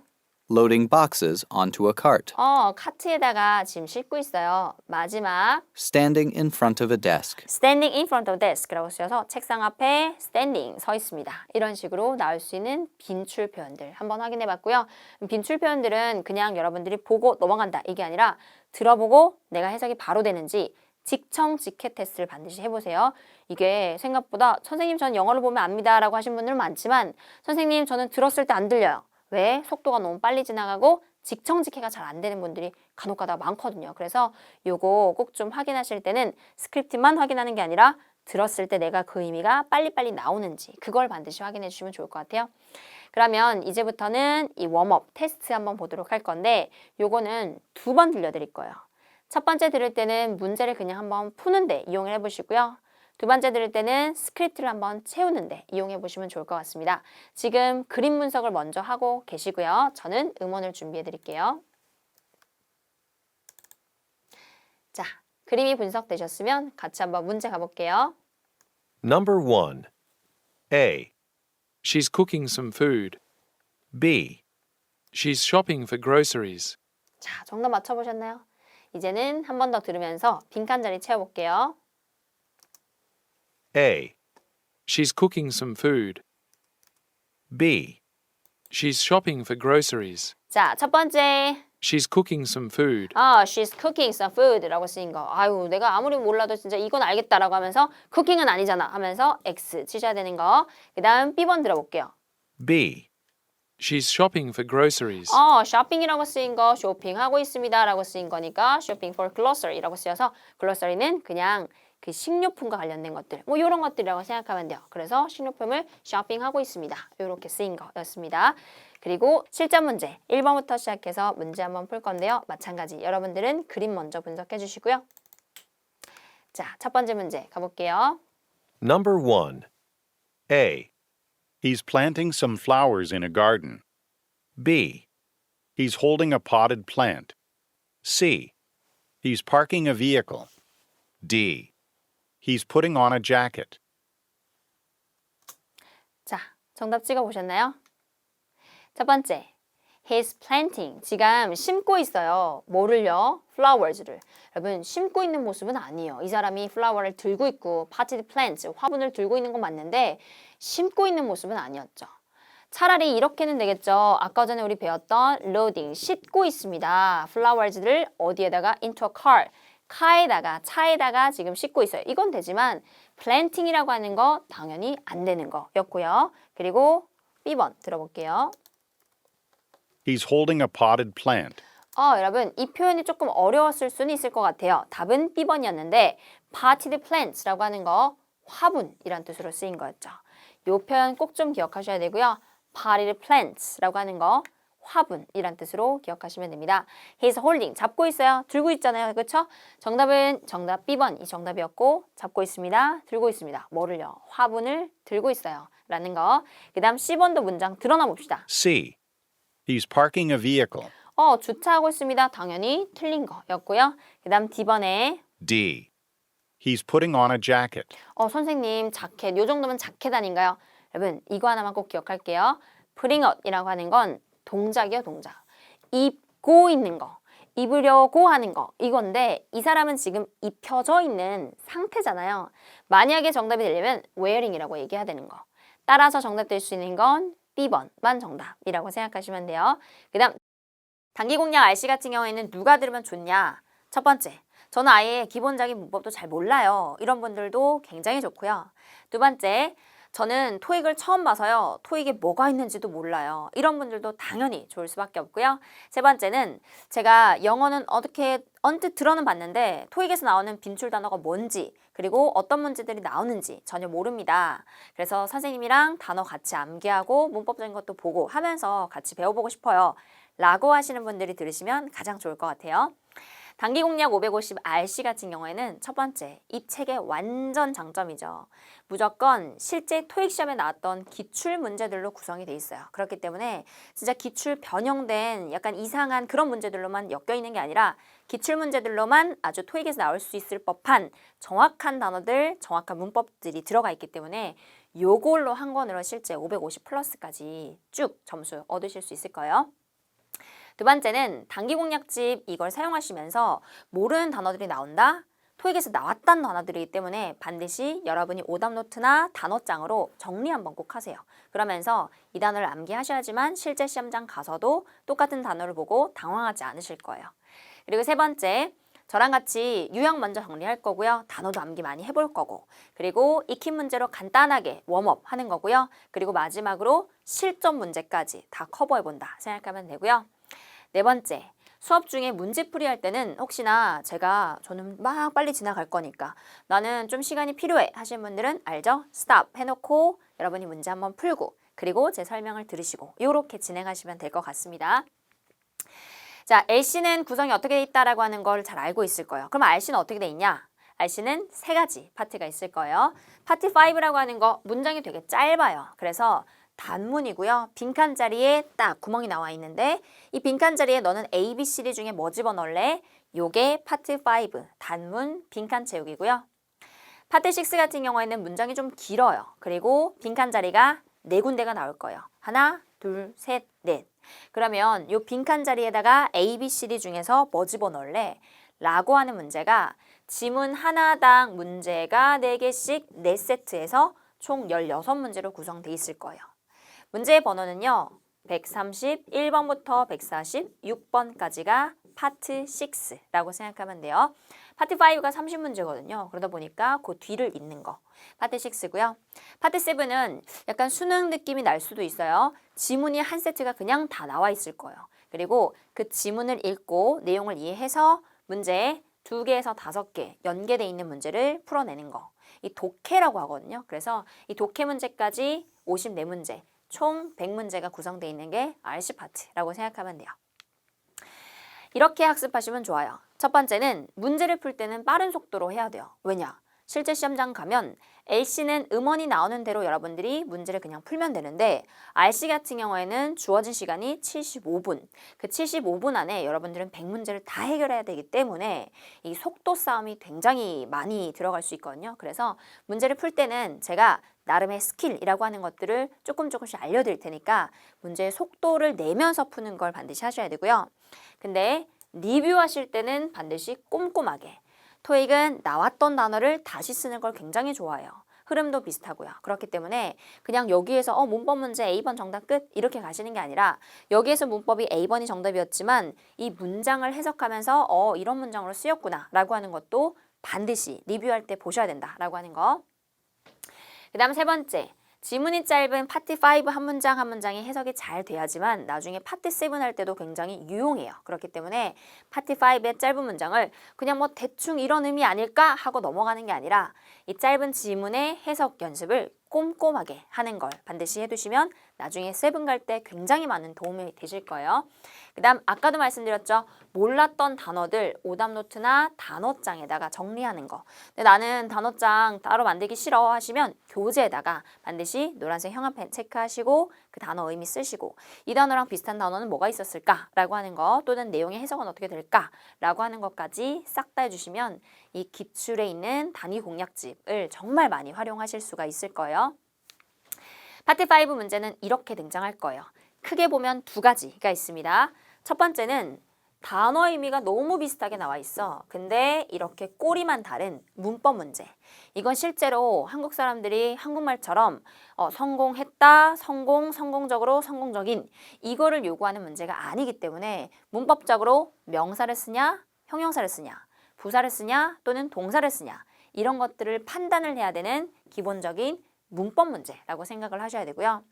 Loading boxes onto a cart. 카트에다가 짐 싣고 있어요. 마지막 Standing in front of a desk. standing in front of desk라고 쓰여서 책상 앞에 standing, 서 있습니다. 이런 식으로 나올 수 있는 빈출 표현들 한번 확인해 봤고요. 빈출 표현들은 그냥 여러분들이 보고 넘어간다 이게 아니라 들어보고 내가 해석이 바로 되는지 직청 직해 테스트를 반드시 해보세요. 이게 생각보다 선생님 전 영어를 보면 압니다 라고 하신 분들은 많지만 선생님 저는 들었을 때 안 들려요. 왜? 속도가 너무 빨리 지나가고 직청직해가 잘 안 되는 분들이 간혹가다 많거든요. 그래서 요거 꼭 좀 확인하실 때는 스크립트만 확인하는 게 아니라 들었을 때 내가 그 의미가 빨리빨리 나오는지 그걸 반드시 확인해 주시면 좋을 것 같아요. 그러면 이제부터는 이 웜업 테스트 한번 보도록 할 건데 요거는 2번 들려드릴 거예요. 첫 번째 들을 때는 문제를 그냥 한번 푸는데 이용을 해보시고요. 두 번째 들을 때는 스크립트를 한번 채우는데 이용해 보시면 좋을 것 같습니다. 지금 그림 분석을 먼저 하고 계시고요. 저는 음원을 준비해 드릴게요. 자, 그림이 분석되셨으면 같이 한번 문제 가볼게요. Number 1. A, She's cooking some food. B, She's shopping for groceries. 자, 정답 맞춰보셨나요? 이제는 한 번 더 들으면서 빈칸 자리 채워볼게요. A, She's cooking some food. B, She's shopping for groceries. 자, 첫 번째. She's cooking some food. she's cooking some food라고 쓰인 거. 아유, 내가 아무리 몰라도 진짜 이건 알겠다라고 하면서 cooking은 아니잖아 하면서 X 치셔야 되는 거. 그 다음 B번 들어볼게요. B, She's shopping for groceries. 쇼핑이라고 쓰인 거 쇼핑하고 있습니다 라고 쓰인 거니까 shopping for glossary라고 쓰여서 glossary는 그냥 그 식료품과 관련된 것들 뭐 이런 것들이라고 생각하면 돼요. 그래서 식료품을 쇼핑하고 있습니다. 이렇게 쓰인 거였습니다. 그리고 실전 문제 1번부터 시작해서 문제 한번 풀 건데요. 마찬가지 여러분들은 그림 먼저 분석해 주시고요. 자, 첫 번째 문제 가볼게요. Number 1. A, He's planting some flowers in a garden. B, He's holding a potted plant. C, He's parking a vehicle. D. He's putting on a jacket. 자, 정답 찍어보셨나요? 첫 번째, he's planting. 지금 심고 있어요. 뭐를요? flowers를. 여러분, 심고 있는 모습은 아니에요. 이 사람이 flower를 들고 있고 potted plants, 화분을 들고 있는 건 맞는데 심고 있는 모습은 아니었죠. 차라리 이렇게는 되겠죠. 아까 전에 우리 배웠던 loading, 싣고 있습니다. flowers를 어디에다가? into a car. 카에다가, 차에다가 지금 싣고 있어요. 이건 되지만 planting이라고 하는 거 당연히 안 되는 거였고요. 그리고 B번 들어볼게요. He's holding a potted plant. 여러분 이 표현이 조금 어려웠을 수는 있을 것 같아요. 답은 B번이었는데 potted plants라고 하는 거 화분이란 뜻으로 쓰인 거였죠. 이 표현 꼭 좀 기억하셔야 되고요. potted plants라고 하는 거 화분이란 뜻으로 기억하시면 됩니다. He's holding, 잡고 있어요. 들고 있잖아요. 그렇죠? 정답은 정답 B번이 정답이었고 잡고 있습니다. 들고 있습니다. 뭐를요? 화분을 들고 있어요. 라는 거. 그 다음 C번도 문장 드러나 봅시다. C. He's parking a vehicle. 주차하고 있습니다. 당연히 틀린 거였고요. 그 다음 D번에 D. He's putting on a jacket. 선생님 자켓, 요 정도면 자켓 아닌가요? 여러분 이거 하나만 꼭 기억할게요. putting on이라고 하는 건 동작이요, 동작. 입고 있는 거, 입으려고 하는 거 이건데 이 사람은 지금 입혀져 있는 상태잖아요. 만약에 정답이 되려면 wearing이라고 얘기해야 되는 거. 따라서 정답 될 수 있는 건 B번만 정답이라고 생각하시면 돼요. 그 다음 단기 공략 RC 같은 경우에는 누가 들으면 좋냐? 첫 번째, 저는 아예 기본적인 문법도 잘 몰라요. 이런 분들도 굉장히 좋고요. 두 번째, 저는 토익을 처음 봐서요. 토익에 뭐가 있는지도 몰라요. 이런 분들도 당연히 좋을 수밖에 없고요. 세 번째는 제가 영어는 어떻게 언뜻 들어는 봤는데 토익에서 나오는 빈출 단어가 뭔지 그리고 어떤 문제들이 나오는지 전혀 모릅니다. 그래서 선생님이랑 단어 같이 암기하고 문법적인 것도 보고 하면서 같이 배워보고 싶어요. 라고 하시는 분들이 들으시면 가장 좋을 것 같아요. 단기 공략 550 RC 같은 경우에는 첫 번째, 이 책의 완전 장점이죠. 무조건 실제 토익 시험에 나왔던 기출 문제들로 구성이 돼 있어요. 그렇기 때문에 진짜 기출 변형된 약간 이상한 그런 문제들로만 엮여 있는 게 아니라 기출 문제들로만 아주 토익에서 나올 수 있을 법한 정확한 단어들, 정확한 문법들이 들어가 있기 때문에 요걸로 한 권으로 실제 550 플러스까지 쭉 점수 얻으실 수 있을 거예요. 두 번째는 단기 공략집 이걸 사용하시면서 모르는 단어들이 나온다? 토익에서 나왔던 단어들이기 때문에 반드시 여러분이 오답 노트나 단어장으로 정리 한번 꼭 하세요. 그러면서 이 단어를 암기하셔야지만 실제 시험장 가서도 똑같은 단어를 보고 당황하지 않으실 거예요. 그리고 세 번째, 저랑 같이 유형 먼저 정리할 거고요. 단어도 암기 많이 해볼 거고 그리고 익힌 문제로 간단하게 웜업 하는 거고요. 그리고 마지막으로 실전 문제까지 다 커버해본다 생각하면 되고요. 네 번째, 수업 중에 문제풀이 할 때는 혹시나 저는 막 빨리 지나갈 거니까 나는 좀 시간이 필요해 하시는 분들은 알죠? 스탑 해놓고 여러분이 문제 한번 풀고 그리고 제 설명을 들으시고 이렇게 진행하시면 될 것 같습니다. 자, LC는 구성이 어떻게 돼 있다라고 하는 걸 잘 알고 있을 거예요. 그럼 RC는 어떻게 돼 있냐? RC는 세 가지 파트가 있을 거예요. 파트 5라고 하는 거 문장이 되게 짧아요. 그래서 단문이고요. 빈칸 자리에 딱 구멍이 나와 있는데 이 빈칸 자리에 너는 A, B, C, D 중에 뭐 집어넣을래? 요게 파트 5, 단문 빈칸 채우기고요. 파트 6 같은 경우에는 문장이 좀 길어요. 그리고 빈칸 자리가 4군데가 나올 거예요. 하나, 둘, 셋, 넷. 그러면 요 빈칸 자리에다가 A, B, C, D 중에서 뭐 집어넣을래? 라고 하는 문제가 지문 하나당 문제가 4개씩 4세트에서 총 16문제로 구성되어 있을 거예요. 문제의 번호는요. 131번부터 146번까지가 파트 6라고 생각하면 돼요. 파트 5가 30문제거든요. 그러다 보니까 그 뒤를 잇는 거. 파트 6고요. 파트 7은 약간 수능 느낌이 날 수도 있어요. 지문이 한 세트가 그냥 다 나와 있을 거예요. 그리고 그 지문을 읽고 내용을 이해해서 문제에 2개에서 5개 연계되어 있는 문제를 풀어내는 거. 이 독해라고 하거든요. 그래서 이 독해 문제까지 54문제, 총 100문제가 구성되어 있는 게 RC 파트라고 생각하면 돼요. 이렇게 학습하시면 좋아요. 첫 번째는 문제를 풀 때는 빠른 속도로 해야 돼요. 왜냐? 실제 시험장 가면 LC는 음원이 나오는 대로 여러분들이 문제를 그냥 풀면 되는데 RC 같은 경우에는 주어진 시간이 75분. 그 75분 안에 여러분들은 100문제를 다 해결해야 되기 때문에 이 속도 싸움이 굉장히 많이 들어갈 수 있거든요. 그래서 문제를 풀 때는 제가 나름의 스킬이라고 하는 것들을 조금씩 알려드릴 테니까 문제의 속도를 내면서 푸는 걸 반드시 하셔야 되고요. 근데 리뷰하실 때는 반드시 꼼꼼하게. 토익은 나왔던 단어를 다시 쓰는 걸 굉장히 좋아해요. 흐름도 비슷하고요. 그렇기 때문에 그냥 여기에서 문법 문제 A번 정답 끝 이렇게 가시는 게 아니라 여기에서 문법이 A번이 정답이었지만 이 문장을 해석하면서 이런 문장으로 쓰였구나 라고 하는 것도 반드시 리뷰할 때 보셔야 된다라고 하는 거. 그 다음 세 번째, 지문이 짧은 파트 5 한 문장 한 문장이 해석이 잘 돼야지만 나중에 파트 7 할 때도 굉장히 유용해요. 그렇기 때문에 파트 5의 짧은 문장을 그냥 뭐 대충 이런 의미 아닐까 하고 넘어가는 게 아니라 이 짧은 지문의 해석 연습을 꼼꼼하게 하는 걸 반드시 해두시면 나중에 7 갈 때 굉장히 많은 도움이 되실 거예요. 그 다음 아까도 말씀드렸죠. 몰랐던 단어들 오답 노트나 단어장에다가 정리하는 거. 근데 나는 단어장 따로 만들기 싫어 하시면 교재에다가 반드시 노란색 형광펜 체크하시고 그 단어 의미 쓰시고 이 단어랑 비슷한 단어는 뭐가 있었을까라고 하는 거 또는 내용의 해석은 어떻게 될까라고 하는 것까지 싹 다 해주시면 이 기출에 있는 단위 공략집을 정말 많이 활용하실 수가 있을 거예요. 파트 5 문제는 이렇게 등장할 거예요. 크게 보면 2가지가 있습니다. 첫 번째는 단어 의미가 너무 비슷하게 나와 있어. 근데 이렇게 꼬리만 다른 문법 문제. 이건 실제로 한국 사람들이 한국말처럼 성공했다, 성공적으로, 성공적인 이거를 요구하는 문제가 아니기 때문에 문법적으로 명사를 쓰냐, 형용사를 쓰냐, 부사를 쓰냐 또는 동사를 쓰냐 이런 것들을 판단을 해야 되는 기본적인 문법 문제라고 생각을 하셔야 되고요.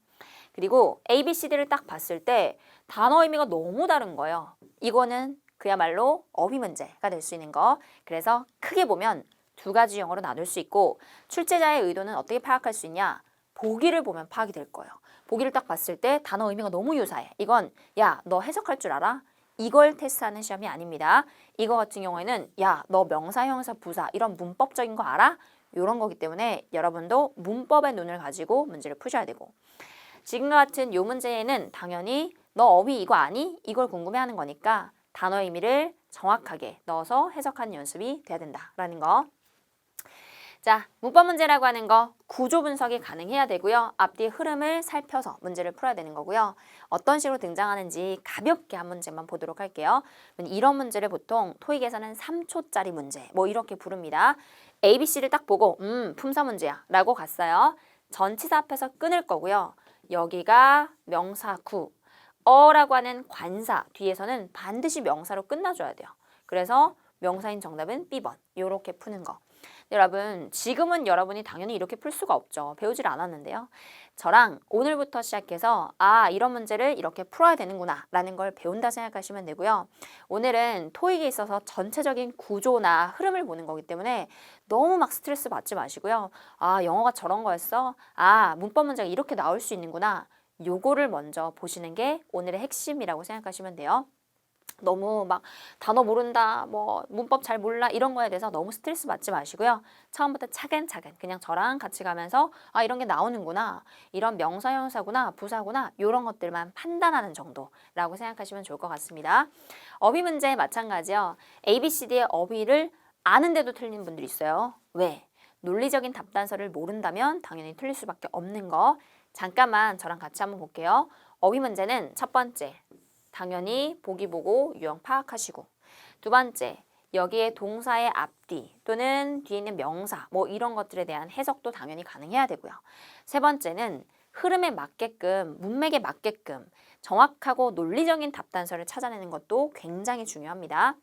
그리고 A, B, C, D를 딱 봤을 때 단어 의미가 너무 다른 거예요. 이거는 그야말로 어휘 문제가 될 수 있는 거. 그래서 크게 보면 2가지 영어로 나눌 수 있고 출제자의 의도는 어떻게 파악할 수 있냐? 보기를 보면 파악이 될 거예요. 보기를 딱 봤을 때 단어 의미가 너무 유사해. 이건 야, 너 해석할 줄 알아? 이걸 테스트하는 시험이 아닙니다. 이거 같은 경우에는 야, 너 명사, 형용사, 부사 이런 문법적인 거 알아? 이런 거기 때문에 여러분도 문법의 눈을 가지고 문제를 푸셔야 되고 지금과 같은 요 문제에는 당연히 너 어휘 이거 아니? 이걸 궁금해하는 거니까 단어 의미를 정확하게 넣어서 해석하는 연습이 돼야 된다라는 거. 자, 문법 문제라고 하는 거 구조 분석이 가능해야 되고요. 앞뒤 흐름을 살펴서 문제를 풀어야 되는 거고요. 어떤 식으로 등장하는지 가볍게 한 문제만 보도록 할게요. 이런 문제를 보통 토익에서는 3초짜리 문제 뭐 이렇게 부릅니다. ABC를 딱 보고 품사 문제야 라고 갔어요. 전치사 앞에서 끊을 거고요. 여기가 명사 구, 어라고 하는 관사 뒤에서는 반드시 명사로 끝나줘야 돼요. 그래서 명사인 정답은 B번 이렇게 푸는 거. 여러분 지금은 여러분이 당연히 이렇게 풀 수가 없죠. 배우질 않았는데요. 저랑 오늘부터 시작해서 이런 문제를 이렇게 풀어야 되는구나 라는 걸 배운다 생각하시면 되고요. 오늘은 토익에 있어서 전체적인 구조나 흐름을 보는 거기 때문에 너무 막 스트레스 받지 마시고요. 영어가 저런 거였어? 문법 문제가 이렇게 나올 수 있는구나. 요거를 먼저 보시는 게 오늘의 핵심이라고 생각하시면 돼요. 너무 막 단어 모른다, 뭐 문법 잘 몰라 이런 거에 대해서 너무 스트레스 받지 마시고요. 처음부터 차근차근 그냥 저랑 같이 가면서 아 이런 게 나오는구나, 이런 명사 형사구나, 부사구나 이런 것들만 판단하는 정도라고 생각하시면 좋을 것 같습니다. 어휘 문제 마찬가지요. ABCD의 어휘를 아는데도 틀리는 분들이 있어요. 왜? 논리적인 답단서를 모른다면 당연히 틀릴 수밖에 없는 거. 잠깐만 저랑 같이 한번 볼게요. 어휘 문제는 첫 번째, 당연히 보기 보고 유형 파악하시고, 두 번째, 여기에 동사의 앞뒤 또는 뒤에 있는 명사 뭐 이런 것들에 대한 해석도 당연히 가능해야 되고요. 세 번째는 흐름에 맞게끔, 문맥에 맞게끔 정확하고 논리적인 답단서를 찾아내는 것도 굉장히 중요합니다.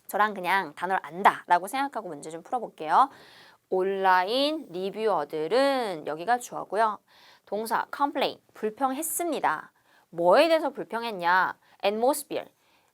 저랑 그냥 단어를 안다라고 생각하고 문제 좀 풀어볼게요. 온라인 리뷰어들은 여기가 주어고요. 동사 complain, 불평했습니다. 뭐에 대해서 불평했냐? atmosphere,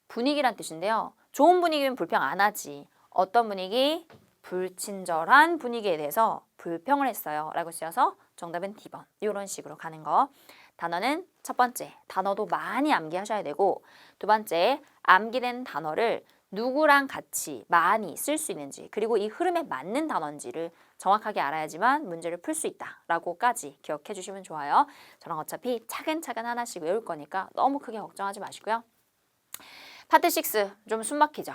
분위기란 뜻인데요. 좋은 분위기면 불평 안 하지. 어떤 분위기? 불친절한 분위기에 대해서 불평을 했어요. 라고 쓰여서 정답은 D번. 이런 식으로 가는 거. 단어는 첫 번째, 단어도 많이 암기하셔야 되고, 두 번째, 암기된 단어를 누구랑 같이 많이 쓸 수 있는지, 그리고 이 흐름에 맞는 단어인지를 정확하게 알아야지만 문제를 풀 수 있다라고까지 기억해 주시면 좋아요. 저랑 어차피 차근차근 하나씩 외울 거니까 너무 크게 걱정하지 마시고요. 파트 6, 좀 숨막히죠?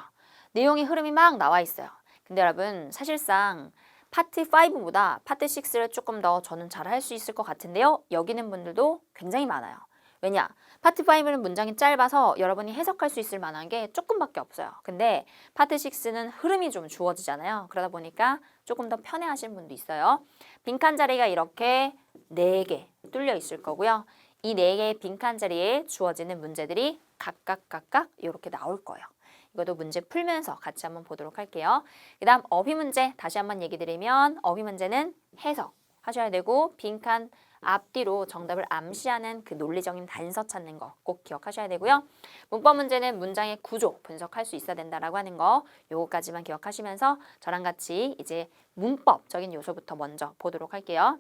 내용의 흐름이 막 나와 있어요. 근데 여러분 사실상 파트 5보다 파트 6를 조금 더 저는 잘 할 수 있을 것 같은데요. 여기는 분들도 굉장히 많아요. 왜냐? 파트 5는 문장이 짧아서 여러분이 해석할 수 있을 만한 게 조금밖에 없어요. 근데 파트 6는 흐름이 좀 주어지잖아요. 그러다 보니까 조금 더 편해하시는 분도 있어요. 빈칸 자리가 이렇게 4개 뚫려 있을 거고요. 이 4개의 빈칸 자리에 주어지는 문제들이 각각 이렇게 나올 거예요. 이것도 문제 풀면서 같이 한번 보도록 할게요. 그 다음 어휘 문제 다시 한번 얘기 드리면, 어휘 문제는 해석 하셔야 되고, 빈칸 앞뒤로 정답을 암시하는 그 논리적인 단서 찾는 거 꼭 기억하셔야 되고요. 문법 문제는 문장의 구조 분석할 수 있어야 된다라고 하는 거, 요거까지만 기억하시면서 저랑 같이 이제 문법적인 요소부터 먼저 보도록 할게요.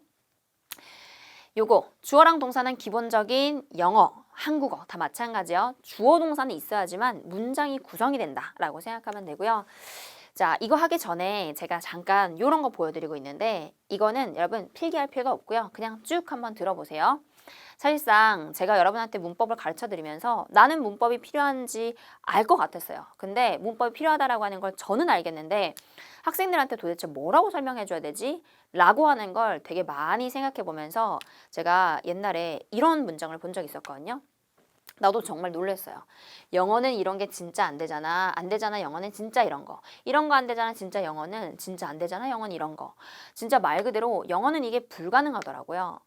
요거 주어랑 동사는 기본적인 영어, 한국어 다 마찬가지요. 주어 동사는 있어야지만 문장이 구성이 된다라고 생각하면 되고요. 자, 이거 하기 전에 제가 잠깐 이런 거 보여드리고 있는데, 이거는 여러분 필기할 필요가 없고요. 그냥 쭉 한번 들어보세요. 사실상 제가 여러분한테 문법을 가르쳐 드리면서 나는 문법이 필요한지 알 것 같았어요. 근데 문법이 필요하다라고 하는 걸 저는 알겠는데 학생들한테 도대체 뭐라고 설명해 줘야 되지? 라고 하는 걸 되게 많이 생각해 보면서 제가 옛날에 이런 문장을 본 적이 있었거든요. 나도 정말 놀랐어요. 영어는 이런 게 진짜 안 되잖아. 안 되잖아. 영어는 진짜 이런 거. 이런 거 안 되잖아. 진짜 영어는 진짜 안 되잖아. 영어는 이런 거. 진짜 말 그대로 영어는 이게 불가능하더라고요.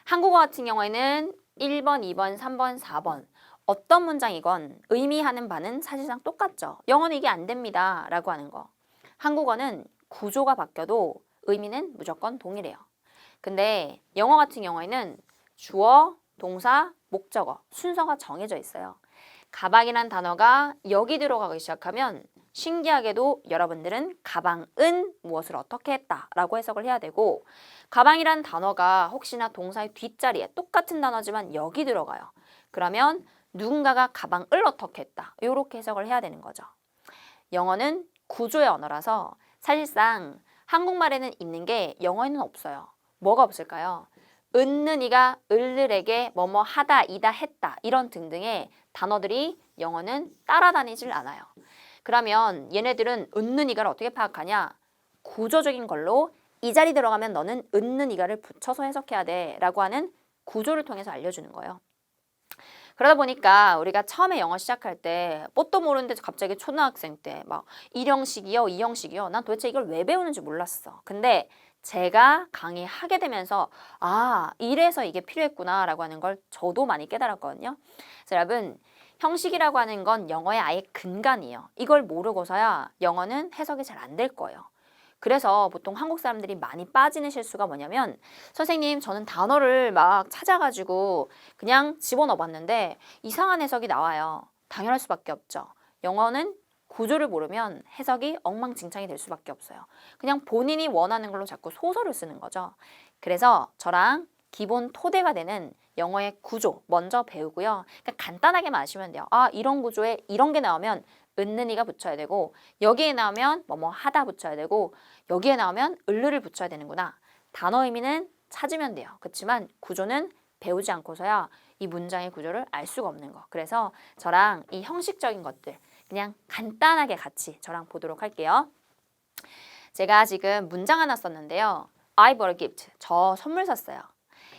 한국어 같은 경우에는 1번, 2번, 3번, 4번 어떤 문장이건 의미하는 바는 사실상 똑같죠. 영어는 이게 안 됩니다. 라고 하는 거. 한국어는 구조가 바뀌어도 의미는 무조건 동일해요. 근데 영어 같은 경우에는 주어, 동사, 목적어 순서가 정해져 있어요. 가방이란 단어가 여기 들어가기 시작하면 신기하게도 여러분들은 가방은 무엇을 어떻게 했다라고 해석을 해야 되고, 가방이란 단어가 혹시나 동사의 뒷자리에 똑같은 단어지만 여기 들어가요. 그러면 누군가가 가방을 어떻게 했다, 이렇게 해석을 해야 되는 거죠. 영어는 구조의 언어라서 사실상 한국말에는 있는 게 영어에는 없어요. 뭐가 없을까요? 은는이가 을들에게 뭐뭐 하다, 이다, 했다 이런 등등의 단어들이 영어는 따라다니질 않아요. 그러면 얘네들은 은는이가를 어떻게 파악하냐? 구조적인 걸로 이 자리 들어가면 너는 은는이가를 붙여서 해석해야 돼 라고 하는 구조를 통해서 알려주는 거예요. 그러다 보니까 우리가 처음에 영어 시작할 때 뭣도 모르는데 갑자기 초등학생 때 막 1형식이요, 2형식이요. 난 도대체 이걸 왜 배우는지 몰랐어. 근데 제가 강의하게 되면서 아, 이래서 이게 필요했구나 라고 하는 걸 저도 많이 깨달았거든요. 그래서 여러분, 형식이라고 하는 건 영어의 아예 근간이에요. 이걸 모르고서야 영어는 해석이 잘 안 될 거예요. 그래서 보통 한국 사람들이 많이 빠지는 실수가 뭐냐면, 선생님 저는 단어를 막 찾아가지고 그냥 집어넣어 봤는데 이상한 해석이 나와요. 당연할 수밖에 없죠. 영어는 구조를 모르면 해석이 엉망진창이 될 수밖에 없어요. 그냥 본인이 원하는 걸로 자꾸 소설을 쓰는 거죠. 그래서 저랑 기본 토대가 되는 영어의 구조 먼저 배우고요. 그러니까 간단하게만 아시면 돼요. 아, 이런 구조에 이런 게 나오면 은는이가 붙여야 되고 여기에 나오면 뭐뭐 하다 붙여야 되고 여기에 나오면 을르를 붙여야 되는구나. 단어 의미는 찾으면 돼요. 그렇지만 구조는 배우지 않고서야 이 문장의 구조를 알 수가 없는 거. 그래서 저랑 이 형식적인 것들 그냥 간단하게 같이 저랑 보도록 할게요. 제가 지금 문장 하나 썼는데요. I bought a gift. 저 선물 샀어요.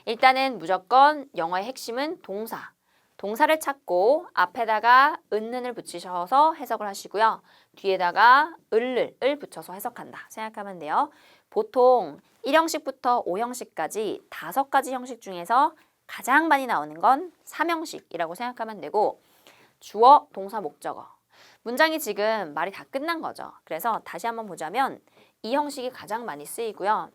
일단은 무조건 영어의 핵심은 동사. 동사를 찾고 앞에다가 은는을 붙이셔서 해석을 하시고요. 뒤에다가 을을 붙여서 해석한다 생각하면 돼요. 보통 1형식부터 5형식까지 5가지 형식 중에서 가장 많이 나오는 건 3형식이라고 생각하면 되고 주어, 동사, 목적어. 문장이 지금 말이 다 끝난 거죠. 그래서 다시 한번 보자면 이 형식이 가장 많이 쓰이고요.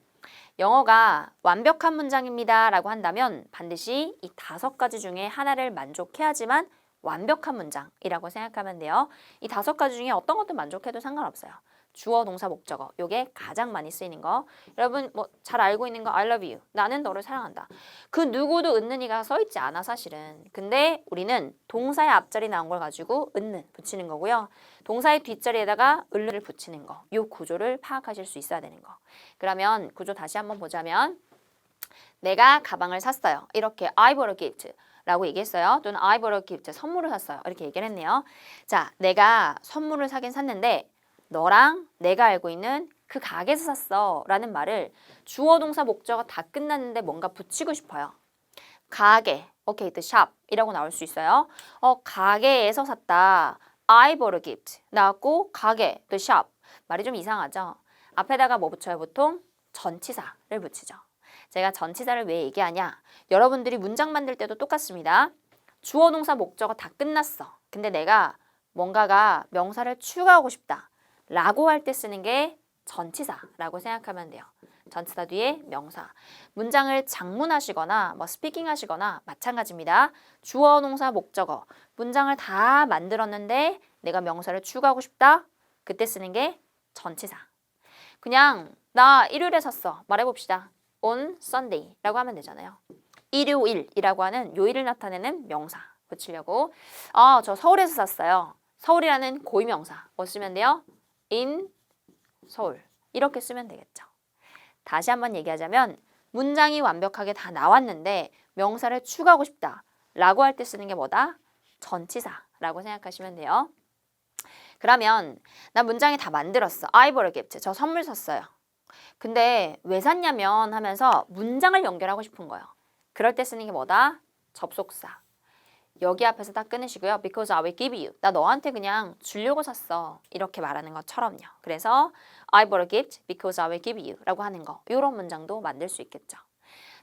영어가 완벽한 문장입니다 라고 한다면 반드시 이 5가지 중에 하나를 만족해야지만 완벽한 문장이라고 생각하면 돼요. 이 5가지 중에 어떤 것도 만족해도 상관없어요. 주어, 동사, 목적어 요게 가장 많이 쓰이는 거. 여러분 뭐 잘 알고 있는 거 I love you. 나는 너를 사랑한다. 그 누구도 은는이가 써있지 않아 사실은. 근데 우리는 동사의 앞자리 나온 걸 가지고 은는 붙이는 거고요. 동사의 뒷자리에다가 을을 붙이는 거. 요 구조를 파악하실 수 있어야 되는 거. 그러면 구조 다시 한번 보자면 내가 가방을 샀어요. 이렇게 I bought a gift 라고 얘기했어요. 또는 I bought a gift 선물을 샀어요. 이렇게 얘기를 했네요. 자, 내가 선물을 사긴 샀는데 너랑 내가 알고 있는 그 가게에서 샀어 라는 말을 주어 동사 목적어 다 끝났는데 뭔가 붙이고 싶어요. 가게, 오케이, the shop 이라고 나올 수 있어요. 가게에서 샀다. I bought a gift 나왔고 가게, the shop 말이 좀 이상하죠. 앞에다가 뭐 붙여요? 보통 전치사를 붙이죠. 제가 전치사를 왜 얘기하냐? 여러분들이 문장 만들 때도 똑같습니다. 주어 동사 목적어 다 끝났어. 근데 내가 뭔가가 명사를 추가하고 싶다. 라고 할 때 쓰는 게 전치사라고 생각하면 돼요. 전치사 뒤에 명사. 문장을 장문하시거나 뭐 스피킹 하시거나 마찬가지입니다. 주어, 동사, 목적어. 문장을 다 만들었는데 내가 명사를 추가하고 싶다. 그때 쓰는 게 전치사. 그냥 나 일요일에 샀어. 말해봅시다. on Sunday 라고 하면 되잖아요. 일요일이라고 하는 요일을 나타내는 명사 붙이려고. 저 서울에서 샀어요. 서울이라는 고유명사 뭐 쓰면 돼요? in 서울 이렇게 쓰면 되겠죠. 다시 한번 얘기하자면 문장이 완벽하게 다 나왔는데 명사를 추가하고 싶다 라고 할 때 쓰는 게 뭐다? 전치사라고 생각하시면 돼요. 그러면 나 문장이 다 만들었어. I bought a gift. 저 선물 샀어요. 근데 왜 샀냐면 하면서 문장을 연결하고 싶은 거예요. 그럴 때 쓰는 게 뭐다? 접속사. 여기 앞에서 딱 끊으시고요. Because I will give you. 나 너한테 그냥 주려고 샀어. 이렇게 말하는 것처럼요. 그래서 I bought a gift because I will give you 라고 하는 거. 이런 문장도 만들 수 있겠죠.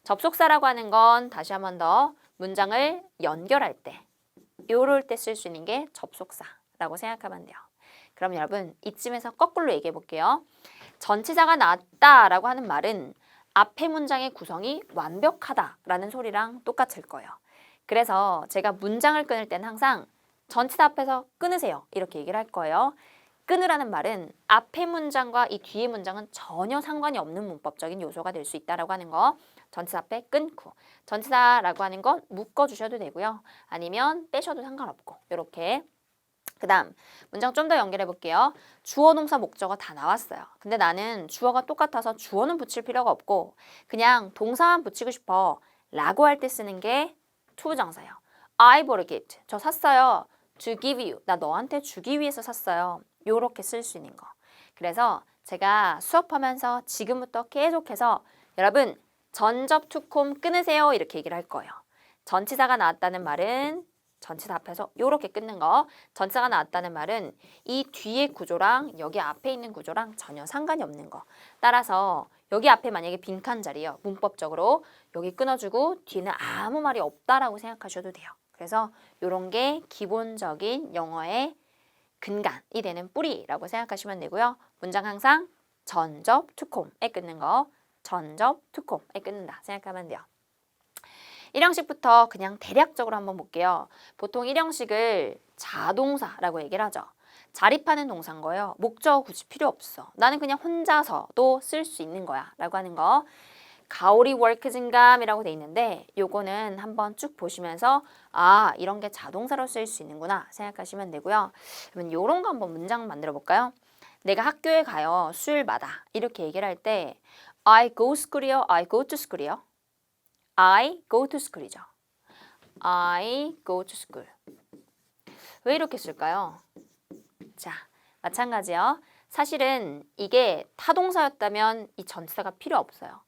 접속사라고 하는 건 다시 한 번 더 문장을 연결할 때 요럴 때 쓸 수 있는 게 접속사라고 생각하면 돼요. 그럼 여러분 이쯤에서 거꾸로 얘기해 볼게요. 전치사가 나왔다라고 하는 말은 앞에 문장의 구성이 완벽하다라는 소리랑 똑같을 거예요. 그래서 제가 문장을 끊을 때는 항상 전치사 앞에서 끊으세요. 이렇게 얘기를 할 거예요. 끊으라는 말은 앞에 문장과 이 뒤에 문장은 전혀 상관이 없는 문법적인 요소가 될 수 있다라고 하는 거. 전치사 앞에 끊고. 전치사라고 하는 건 묶어주셔도 되고요. 아니면 빼셔도 상관없고. 이렇게. 그 다음 문장 좀 더 연결해 볼게요. 주어, 동사, 목적어 다 나왔어요. 근데 나는 주어가 똑같아서 주어는 붙일 필요가 없고 그냥 동사만 붙이고 싶어 라고 할 때 쓰는 게 투부정사예요. I bought a gift. 저 샀어요. To give you. 나 너한테 주기 위해서 샀어요. 요렇게 쓸 수 있는 거. 그래서 제가 수업하면서 지금부터 계속해서 여러분 전접 투콤 끊으세요. 이렇게 얘기를 할 거예요. 전치사가 나왔다는 말은 전치사 앞에서 요렇게 끊는 거. 전치사가 나왔다는 말은 이 뒤에 구조랑 여기 앞에 있는 구조랑 전혀 상관이 없는 거. 따라서 여기 앞에 만약에 빈칸 자리요. 문법적으로 여기 끊어주고 뒤에는 아무 말이 없다라고 생각하셔도 돼요. 그래서 요런 게 기본적인 영어의 근간이 되는 뿌리라고 생각하시면 되고요. 문장 항상 전접 투콤에 끊는 거. 전접 투콤에 끊는다 생각하면 돼요. 1형식부터 그냥 대략적으로 한번 볼게요. 보통 1형식을 자동사라고 얘기를 하죠. 자립하는 동사인 거예요. 목적어 굳이 필요 없어. 나는 그냥 혼자서도 쓸 수 있는 거야 라고 하는 거. 가오리 work 증감이라고 돼 있는데 요거는 한번 쭉 보시면서 아, 이런 게 자동사로 쓰일 수 있는구나 생각하시면 되고요. 그러면 요런 거 한번 문장 만들어 볼까요? 내가 학교에 가요. 수요일마다. 이렇게 얘기를 할 때 I go school이요? I go to school이요? I go to school이죠. I go to school. 왜 이렇게 쓸까요? 자, 마찬가지요. 사실은 이게 타동사였다면 이 전치사가 필요 없어요.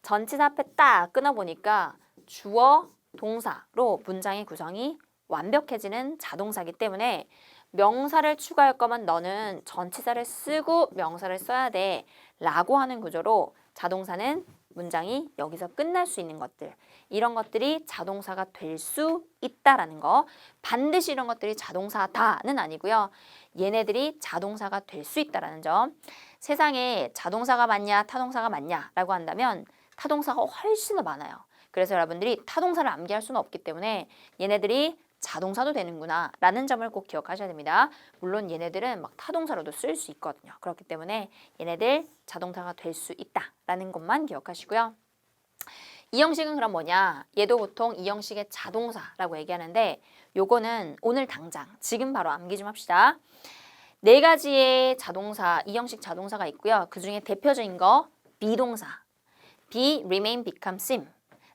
전치사 앞에 딱 끊어보니까 주어, 동사로 문장의 구성이 완벽해지는 자동사이기 때문에 명사를 추가할 거면 너는 전치사를 쓰고 명사를 써야 돼 라고 하는 구조로 자동사는 문장이 여기서 끝날 수 있는 것들, 이런 것들이 자동사가 될 수 있다라는 거. 반드시 이런 것들이 자동사다는 아니고요. 얘네들이 자동사가 될 수 있다라는 점. 세상에 자동사가 많냐 타동사가 많냐라고 한다면 타동사가 훨씬 더 많아요. 그래서 여러분들이 타동사를 암기할 수는 없기 때문에 얘네들이 자동사도 되는구나 라는 점을 꼭 기억하셔야 됩니다. 물론 얘네들은 막 타동사로도 쓸 수 있거든요. 그렇기 때문에 얘네들 자동사가 될 수 있다라는 것만 기억하시고요. 이 형식은 그럼 뭐냐? 얘도 보통 이 형식의 자동사라고 얘기하는데 요거는 오늘 당장 지금 바로 암기 좀 합시다. 네 가지의 자동사, 이 형식 자동사가 있고요. 그 중에 대표적인 거 비동사. be, remain, become, seem.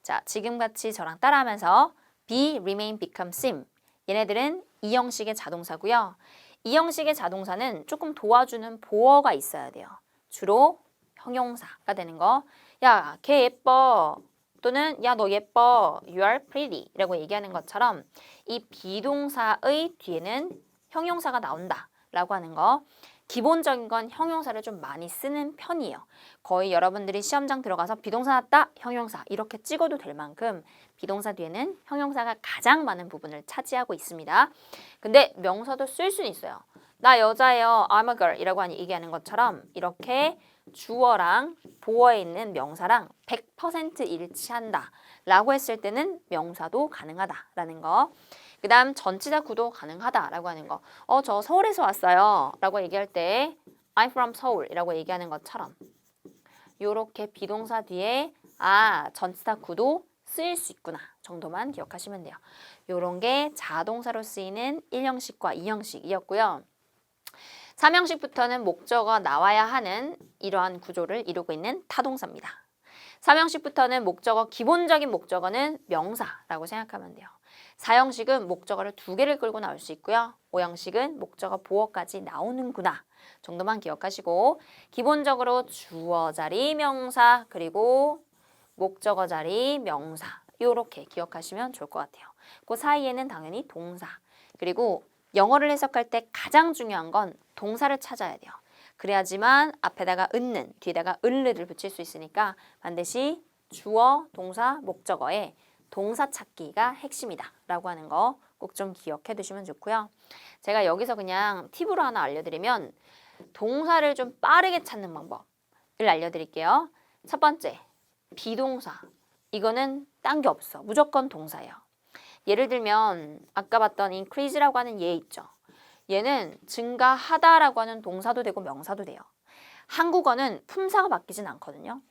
자, 지금같이 저랑 따라하면서 be, remain, become, seem. 얘네들은 이 형식의 자동사고요. 이 형식의 자동사는 조금 도와주는 보어가 있어야 돼요. 주로 형용사가 되는 거. 야, 걔 예뻐. 또는 야, 너 예뻐. You are pretty 라고 얘기하는 것처럼 이 비동사의 뒤에는 형용사가 나온다 라고 하는 거. 기본적인 건 형용사를 좀 많이 쓰는 편이에요. 거의 여러분들이 시험장 들어가서 비동사 나왔다, 형용사 이렇게 찍어도 될 만큼 비동사 뒤에는 형용사가 가장 많은 부분을 차지하고 있습니다. 근데 명사도 쓸 수는 있어요. 나 여자예요. I'm a girl 이라고 얘기하는 것처럼 이렇게 주어랑 보어에 있는 명사랑 100% 일치한다 라고 했을 때는 명사도 가능하다라는 거. 그 다음 전치사 구도 가능하다라고 하는 거. 저 서울에서 왔어요 라고 얘기할 때 I'm from Seoul 이라고 얘기하는 것처럼 요렇게 비동사 뒤에 전치사 구도 쓰일 수 있구나 정도만 기억하시면 돼요. 요런 게 자동사로 쓰이는 1형식과 2형식이었고요. 3형식부터는 목적어가 나와야 하는 이러한 구조를 이루고 있는 타동사입니다. 3형식부터는 목적어, 기본적인 목적어는 명사라고 생각하면 돼요. 4형식은 목적어를 2개를 끌고 나올 수 있고요. 5형식은 목적어 보어까지 나오는구나 정도만 기억하시고 기본적으로 주어 자리 명사 그리고 목적어 자리 명사 이렇게 기억하시면 좋을 것 같아요. 그 사이에는 당연히 동사 그리고 영어를 해석할 때 가장 중요한 건 동사를 찾아야 돼요. 그래야지만 앞에다가 은는 뒤에다가 을르를 붙일 수 있으니까 반드시 주어, 동사, 목적어에 동사 찾기가 핵심이다 라고 하는 거 꼭 좀 기억해 두시면 좋고요. 제가 여기서 그냥 팁으로 하나 알려드리면 동사를 좀 빠르게 찾는 방법을 알려드릴게요. 첫 번째, 비동사. 이거는 딴 게 없어. 무조건 동사예요. 예를 들면 아까 봤던 increase라고 하는 얘 있죠. 얘는 증가하다라고 하는 동사도 되고 명사도 돼요. 한국어는 품사가 바뀌진 않거든요.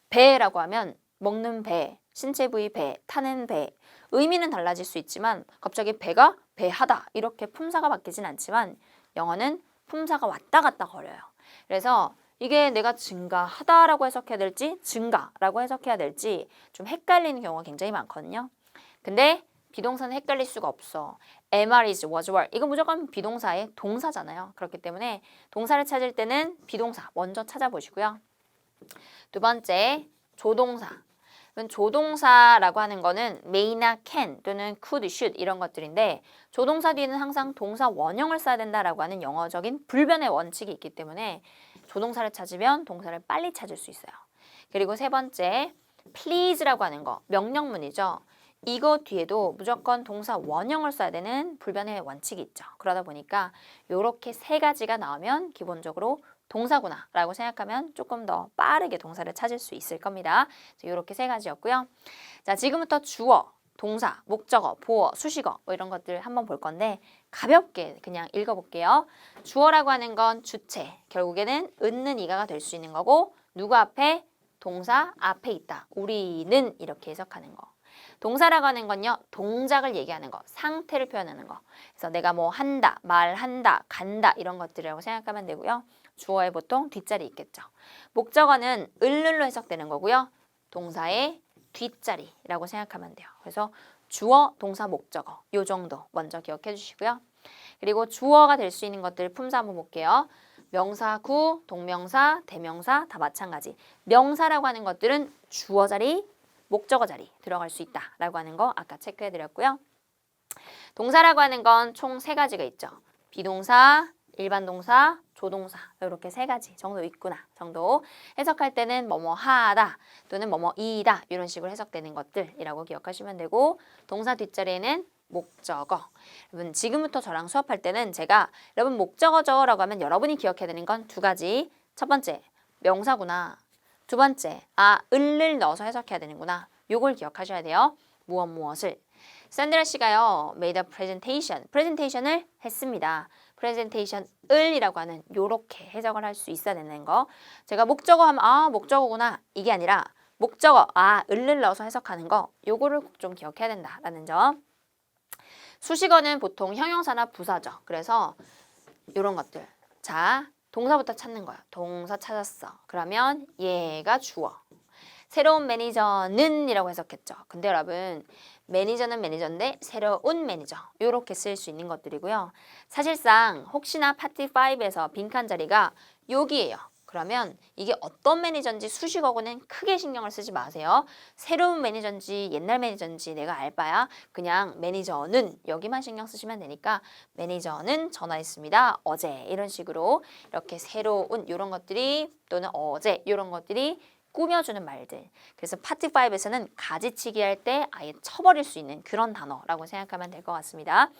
배라고 하면 먹는 배, 신체 부위 배, 타는 배. 의미는 달라질 수 있지만 갑자기 배가 배하다 이렇게 품사가 바뀌진 않지만 영어는 품사가 왔다 갔다 거려요. 그래서 이게 내가 증가하다라고 해석해야 될지 증가라고 해석해야 될지 좀 헷갈리는 경우가 굉장히 많거든요. 근데 비동사는 헷갈릴 수가 없어. am, are, is, was, were 이거 무조건 비동사의 동사잖아요. 그렇기 때문에 동사를 찾을 때는 비동사 먼저 찾아보시고요. 두 번째, 조동사. 조동사라고 하는 거는 may나 can 또는 could, should 이런 것들인데 조동사 뒤에는 항상 동사 원형을 써야 된다라고 하는 영어적인 불변의 원칙이 있기 때문에 조동사를 찾으면 동사를 빨리 찾을 수 있어요. 그리고 세 번째, please라고 하는 거 명령문이죠. 이거 뒤에도 무조건 동사 원형을 써야 되는 불변의 원칙이 있죠. 그러다 보니까 이렇게 세 가지가 나오면 기본적으로 동사구나 라고 생각하면 조금 더 빠르게 동사를 찾을 수 있을 겁니다. 이렇게 세 가지였고요. 자, 지금부터 주어, 동사, 목적어, 보어, 수식어 뭐 이런 것들 한번 볼 건데 가볍게 그냥 읽어볼게요. 주어라고 하는 건 주체, 결국에는 은는 이가가 될 수 있는 거고 누구 앞에? 동사 앞에 있다. 우리는 이렇게 해석하는 거. 동사라고 하는 건요. 동작을 얘기하는 거, 상태를 표현하는 거. 그래서 내가 뭐 한다, 말한다, 간다 이런 것들이라고 생각하면 되고요. 주어에 보통 뒷자리 있겠죠. 목적어는 을을로 해석되는 거고요. 동사의 뒷자리라고 생각하면 돼요. 그래서 주어, 동사, 목적어 요 정도 먼저 기억해 주시고요. 그리고 주어가 될 수 있는 것들 품사 한번 볼게요. 명사, 구, 동명사, 대명사 다 마찬가지. 명사라고 하는 것들은 주어 자리, 목적어 자리 들어갈 수 있다라고 하는 거 아까 체크해 드렸고요. 동사라고 하는 건 총 3가지가 있죠. 비동사, 일반 동사, 조동사 이렇게 3가지 정도 있구나 정도 해석할 때는 뭐뭐 하다 또는 뭐뭐 이다 이런 식으로 해석되는 것들이라고 기억하시면 되고 동사 뒷자리에는 목적어. 여러분 지금부터 저랑 수업할 때는 제가 여러분 목적어죠 라고 하면 여러분이 기억해야 되는 건 2가지. 첫 번째 명사구나. 두 번째 을을 넣어서 해석해야 되는구나. 요걸 기억하셔야 돼요. 무엇을. 샌드라 씨가요 made a presentation. 프레젠테이션을 했습니다. 프레젠테이션을이라고 하는 요렇게 해석을 할 수 있어야 되는 거. 제가 목적어 하면 목적어구나 이게 아니라 목적어 을을 넣어서 해석하는 거 요거를 꼭 좀 기억해야 된다라는 점. 수식어는 보통 형용사나 부사죠. 그래서 요런 것들. 자, 동사부터 찾는 거야. 동사 찾았어. 그러면 얘가 주어. 새로운 매니저는 이라고 해석했죠. 근데 여러분 매니저는 매니저인데 새로운 매니저 이렇게 쓸 수 있는 것들이고요. 사실상 혹시나 파티 5에서 빈칸 자리가 여기예요. 그러면 이게 어떤 매니저인지 수식어고는 크게 신경을 쓰지 마세요. 새로운 매니저인지 옛날 매니저인지 내가 알 바야. 그냥 매니저는 여기만 신경 쓰시면 되니까 매니저는 전화했습니다. 어제 이런 식으로 이렇게 새로운 이런 것들이 또는 어제 이런 것들이 꾸며주는 말들. 그래서 파트 5에서는 가지치기 할 때 아예 쳐버릴 수 있는 그런 단어라고 생각하면 될 것 같습니다.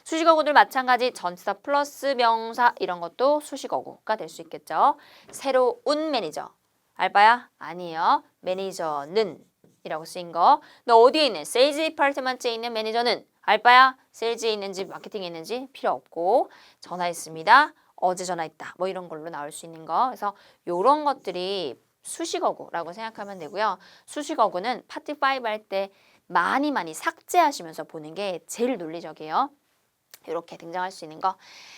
수식어구들 마찬가지 전치사 플러스 명사 이런 것도 수식어구가 될 수 있겠죠. 새로운 매니저. 알바야? 아니에요. 매니저는 이라고 쓰인 거. 너 어디에 있는? 세일즈 디파트먼트에 있는 매니저는 알바야? 세일즈에 있는지 마케팅에 있는지 필요 없고 전화했습니다. 어제 전화했다. 뭐 이런 걸로 나올 수 있는 거. 그래서 이런 것들이 수식어구라고 생각하면 되고요. 수식어구는 파트 5 할 때 많이 삭제하시면서 보는 게 제일 논리적이에요. 이렇게 등장할 수 있는 거.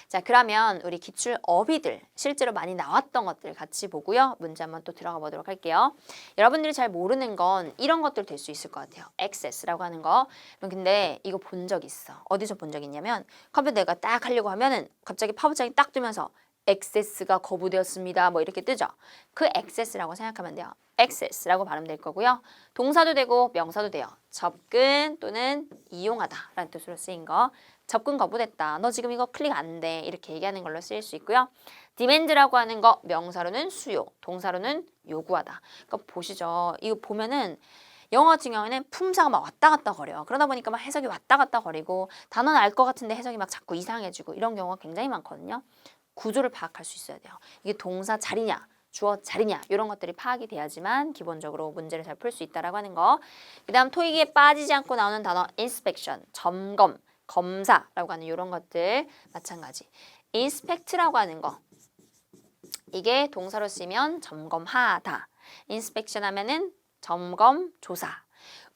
자, 그러면 우리 기출 어휘들 실제로 많이 나왔던 것들 같이 보고요. 문제 한번 또 들어가 보도록 할게요. 여러분들이 잘 모르는 건 이런 것들 될 수 있을 것 같아요. access라고 하는 거. 근데 이거 본 적 있어. 어디서 본 적 있냐면 컴퓨터 내가 딱 하려고 하면은 갑자기 팝업창이 딱 뜨면서 액세스가 거부되었습니다. 뭐 이렇게 뜨죠. 그 액세스라고 생각하면 돼요. access라고 발음될 거고요. 동사도 되고 명사도 돼요. 접근 또는 이용하다라는 뜻으로 쓰인 거. 접근 거부됐다. 너 지금 이거 클릭 안 돼. 이렇게 얘기하는 걸로 쓰일 수 있고요. demand라고 하는 거 명사로는 수요, 동사로는 요구하다. 그러니까 보시죠. 이거 보면은 영어 같은 경우에는 품사가 막 왔다 갔다 거려요. 그러다 보니까 막 해석이 왔다 갔다 거리고 단어는 알 것 같은데 해석이 막 자꾸 이상해지고 이런 경우가 굉장히 많거든요. 구조를 파악할 수 있어야 돼요. 이게 동사 자리냐, 주어 자리냐 이런 것들이 파악이 돼야지만 기본적으로 문제를 잘 풀 수 있다라고 하는 거. 그 다음 토익에 빠지지 않고 나오는 단어 inspection, 점검, 검사라고 하는 이런 것들 마찬가지. inspect라고 하는 거. 이게 동사로 쓰면 점검하다. inspection 하면은 점검, 조사.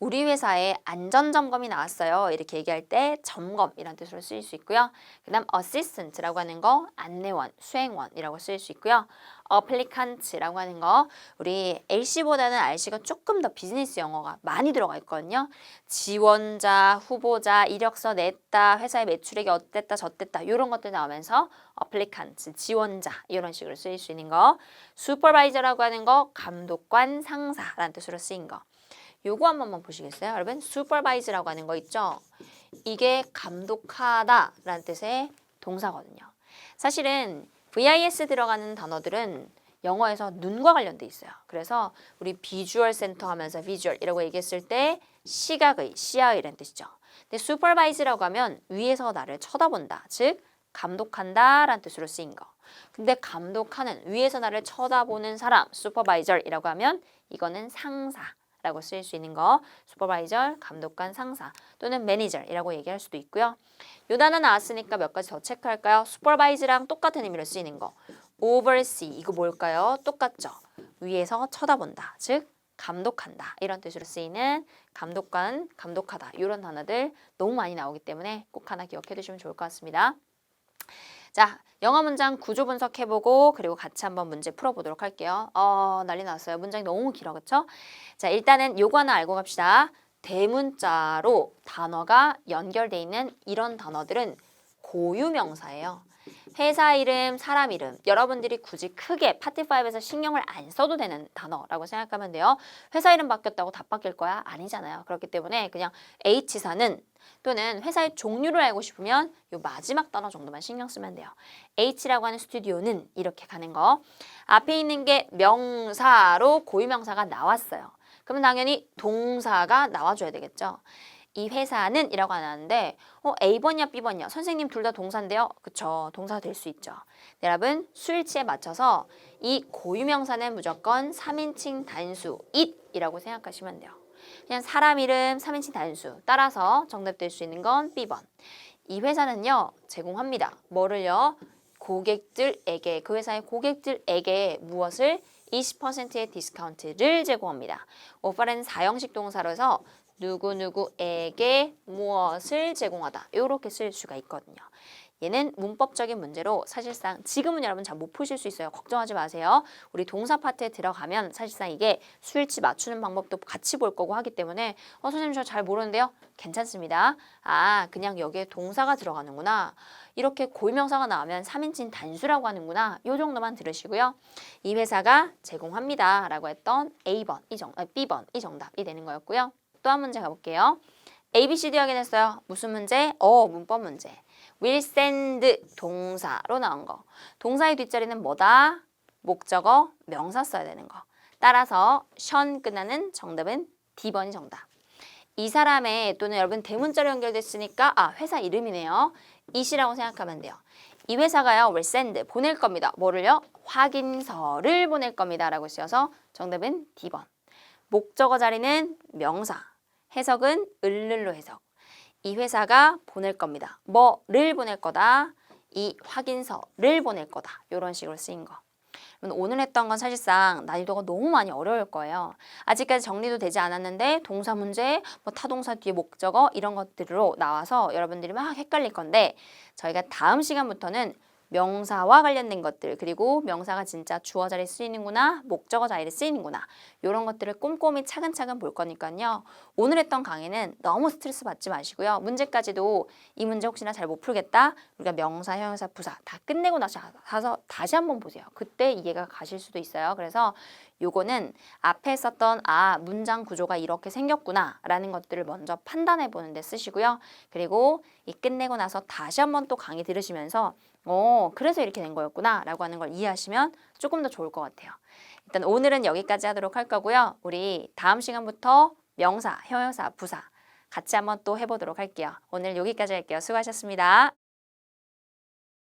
우리 회사에 안전점검이 나왔어요. 이렇게 얘기할 때 점검이라는 뜻으로 쓰일 수 있고요. 그 다음 assistant라고 하는 거 안내원, 수행원이라고 쓰일 수 있고요. applicant라고 하는 거 우리 LC보다는 RC가 조금 더 비즈니스 영어가 많이 들어가 있거든요. 지원자, 후보자, 이력서 냈다, 회사의 매출액이 어땠다, 저땠다 이런 것들 나오면서 applicant, 지원자 이런 식으로 쓰일 수 있는 거. supervisor라고 하는 거 감독관, 상사라는 뜻으로 쓰인 거. 요거 한 번만 보시겠어요? 여러분 supervise라고 하는 거 있죠? 이게 감독하다라는 뜻의 동사거든요. 사실은 VIS 들어가는 단어들은 영어에서 눈과 관련돼 있어요. 그래서 우리 비주얼 센터 하면서 비주얼이라고 얘기했을 때 시각의, 시야의라는 뜻이죠. 근데 supervise라고 하면 위에서 나를 쳐다본다. 즉 감독한다라는 뜻으로 쓰인 거. 근데 감독하는, 위에서 나를 쳐다보는 사람, supervisor이라고 하면 이거는 상사. 라고 쓰일 수 있는 거, 슈퍼바이저, 감독관, 상사 또는 매니저이라고 얘기할 수도 있고요. 요 단어 나왔으니까 몇 가지 더 체크할까요? 슈퍼바이즈랑 똑같은 의미로 쓰이는 거, oversee 이거 뭘까요? 똑같죠. 위에서 쳐다본다. 즉 감독한다. 이런 뜻으로 쓰이는 감독관, 감독하다. 이런 단어들 너무 많이 나오기 때문에 꼭 하나 기억해 두시면 좋을 것 같습니다. 자, 영어 문장 구조 분석해보고 그리고 같이 한번 문제 풀어보도록 할게요. 난리 났어요. 문장이 너무 길어, 그쵸? 자, 일단은 요거 하나 알고 갑시다. 대문자로 단어가 연결돼 있는 이런 단어들은 고유명사예요. 회사 이름, 사람 이름, 여러분들이 굳이 크게 파트 5에서 신경을 안 써도 되는 단어라고 생각하면 돼요. 회사 이름 바뀌었다고 다 바뀔 거야? 아니잖아요. 그렇기 때문에 그냥 H사는 또는 회사의 종류를 알고 싶으면 요 마지막 단어 정도만 신경 쓰면 돼요. H라고 하는 스튜디오는 이렇게 가는 거. 앞에 있는 게 명사로 고유명사가 나왔어요. 그러면 당연히 동사가 나와줘야 되겠죠. 이 회사는 이라고 안 하는데 A번이야 B번이야 선생님 둘 다 동사인데요. 그쵸, 동사가 될 수 있죠. 네, 여러분 수일치에 맞춰서 이 고유명사는 무조건 3인칭 단수 it이라고 생각하시면 돼요. 그냥 사람 이름 3인칭 단수 따라서 정답 될 수 있는 건 B번. 이 회사는요 제공합니다. 뭐를요? 고객들에게, 그 회사의 고객들에게 무엇을? 20%의 디스카운트를 제공합니다. 오빠는 4형식 동사로서 누구누구에게 무엇을 제공하다. 이렇게 쓸 수가 있거든요. 얘는 문법적인 문제로 사실상 지금은 여러분 잘 못 푸실 수 있어요. 걱정하지 마세요. 우리 동사 파트에 들어가면 사실상 이게 수일치 맞추는 방법도 같이 볼 거고 하기 때문에 선생님 저 잘 모르는데요. 괜찮습니다. 그냥 여기에 동사가 들어가는구나. 이렇게 고유명사가 나오면 3인칭 단수라고 하는구나. 이 정도만 들으시고요. 이 회사가 제공합니다. 라고 했던 B번 이 정답이 되는 거였고요. 또 한 문제 가볼게요. A, B, C, D 확인했어요. 무슨 문제? 문법 문제. will send 동사로 나온 거. 동사의 뒷자리는 뭐다? 목적어, 명사 써야 되는 거. 따라서 션 끝나는 정답은 D번이 정답. 이 사람의 또는 여러분 대문자로 연결됐으니까 회사 이름이네요. 이시라고 생각하면 돼요. 이 회사가요 will send 보낼 겁니다. 뭐를요? 확인서를 보낼 겁니다. 라고 쓰여서 정답은 D번. 목적어 자리는 명사. 해석은 을를로 해석. 이 회사가 보낼 겁니다. 뭐를 보낼 거다? 이 확인서를 보낼 거다. 이런 식으로 쓰인 거. 오늘 했던 건 사실상 난이도가 너무 많이 어려울 거예요. 아직까지 정리도 되지 않았는데 동사 문제, 타동사 뒤에 목적어 이런 것들로 나와서 여러분들이 막 헷갈릴 건데 저희가 다음 시간부터는 명사와 관련된 것들 그리고 명사가 진짜 주어 자리에 쓰이는구나 목적어 자리에 쓰이는구나 이런 것들을 꼼꼼히 차근차근 볼 거니까요. 오늘 했던 강의는 너무 스트레스 받지 마시고요. 문제까지도 이 문제 혹시나 잘 못 풀겠다 우리가 명사, 형용사, 부사 다 끝내고 나서 다시 한번 보세요. 그때 이해가 가실 수도 있어요. 그래서 요거는 앞에 썼던 문장 구조가 이렇게 생겼구나 라는 것들을 먼저 판단해 보는 데 쓰시고요. 그리고 이 끝내고 나서 다시 한번 또 강의 들으시면서 그래서 이렇게 된 거였구나 라고 하는 걸 이해하시면 조금 더 좋을 것 같아요. 일단 오늘은 여기까지 하도록 할 거고요. 우리 다음 시간부터 명사, 형용사, 부사 같이 한번 또 해보도록 할게요. 오늘 여기까지 할게요. 수고하셨습니다.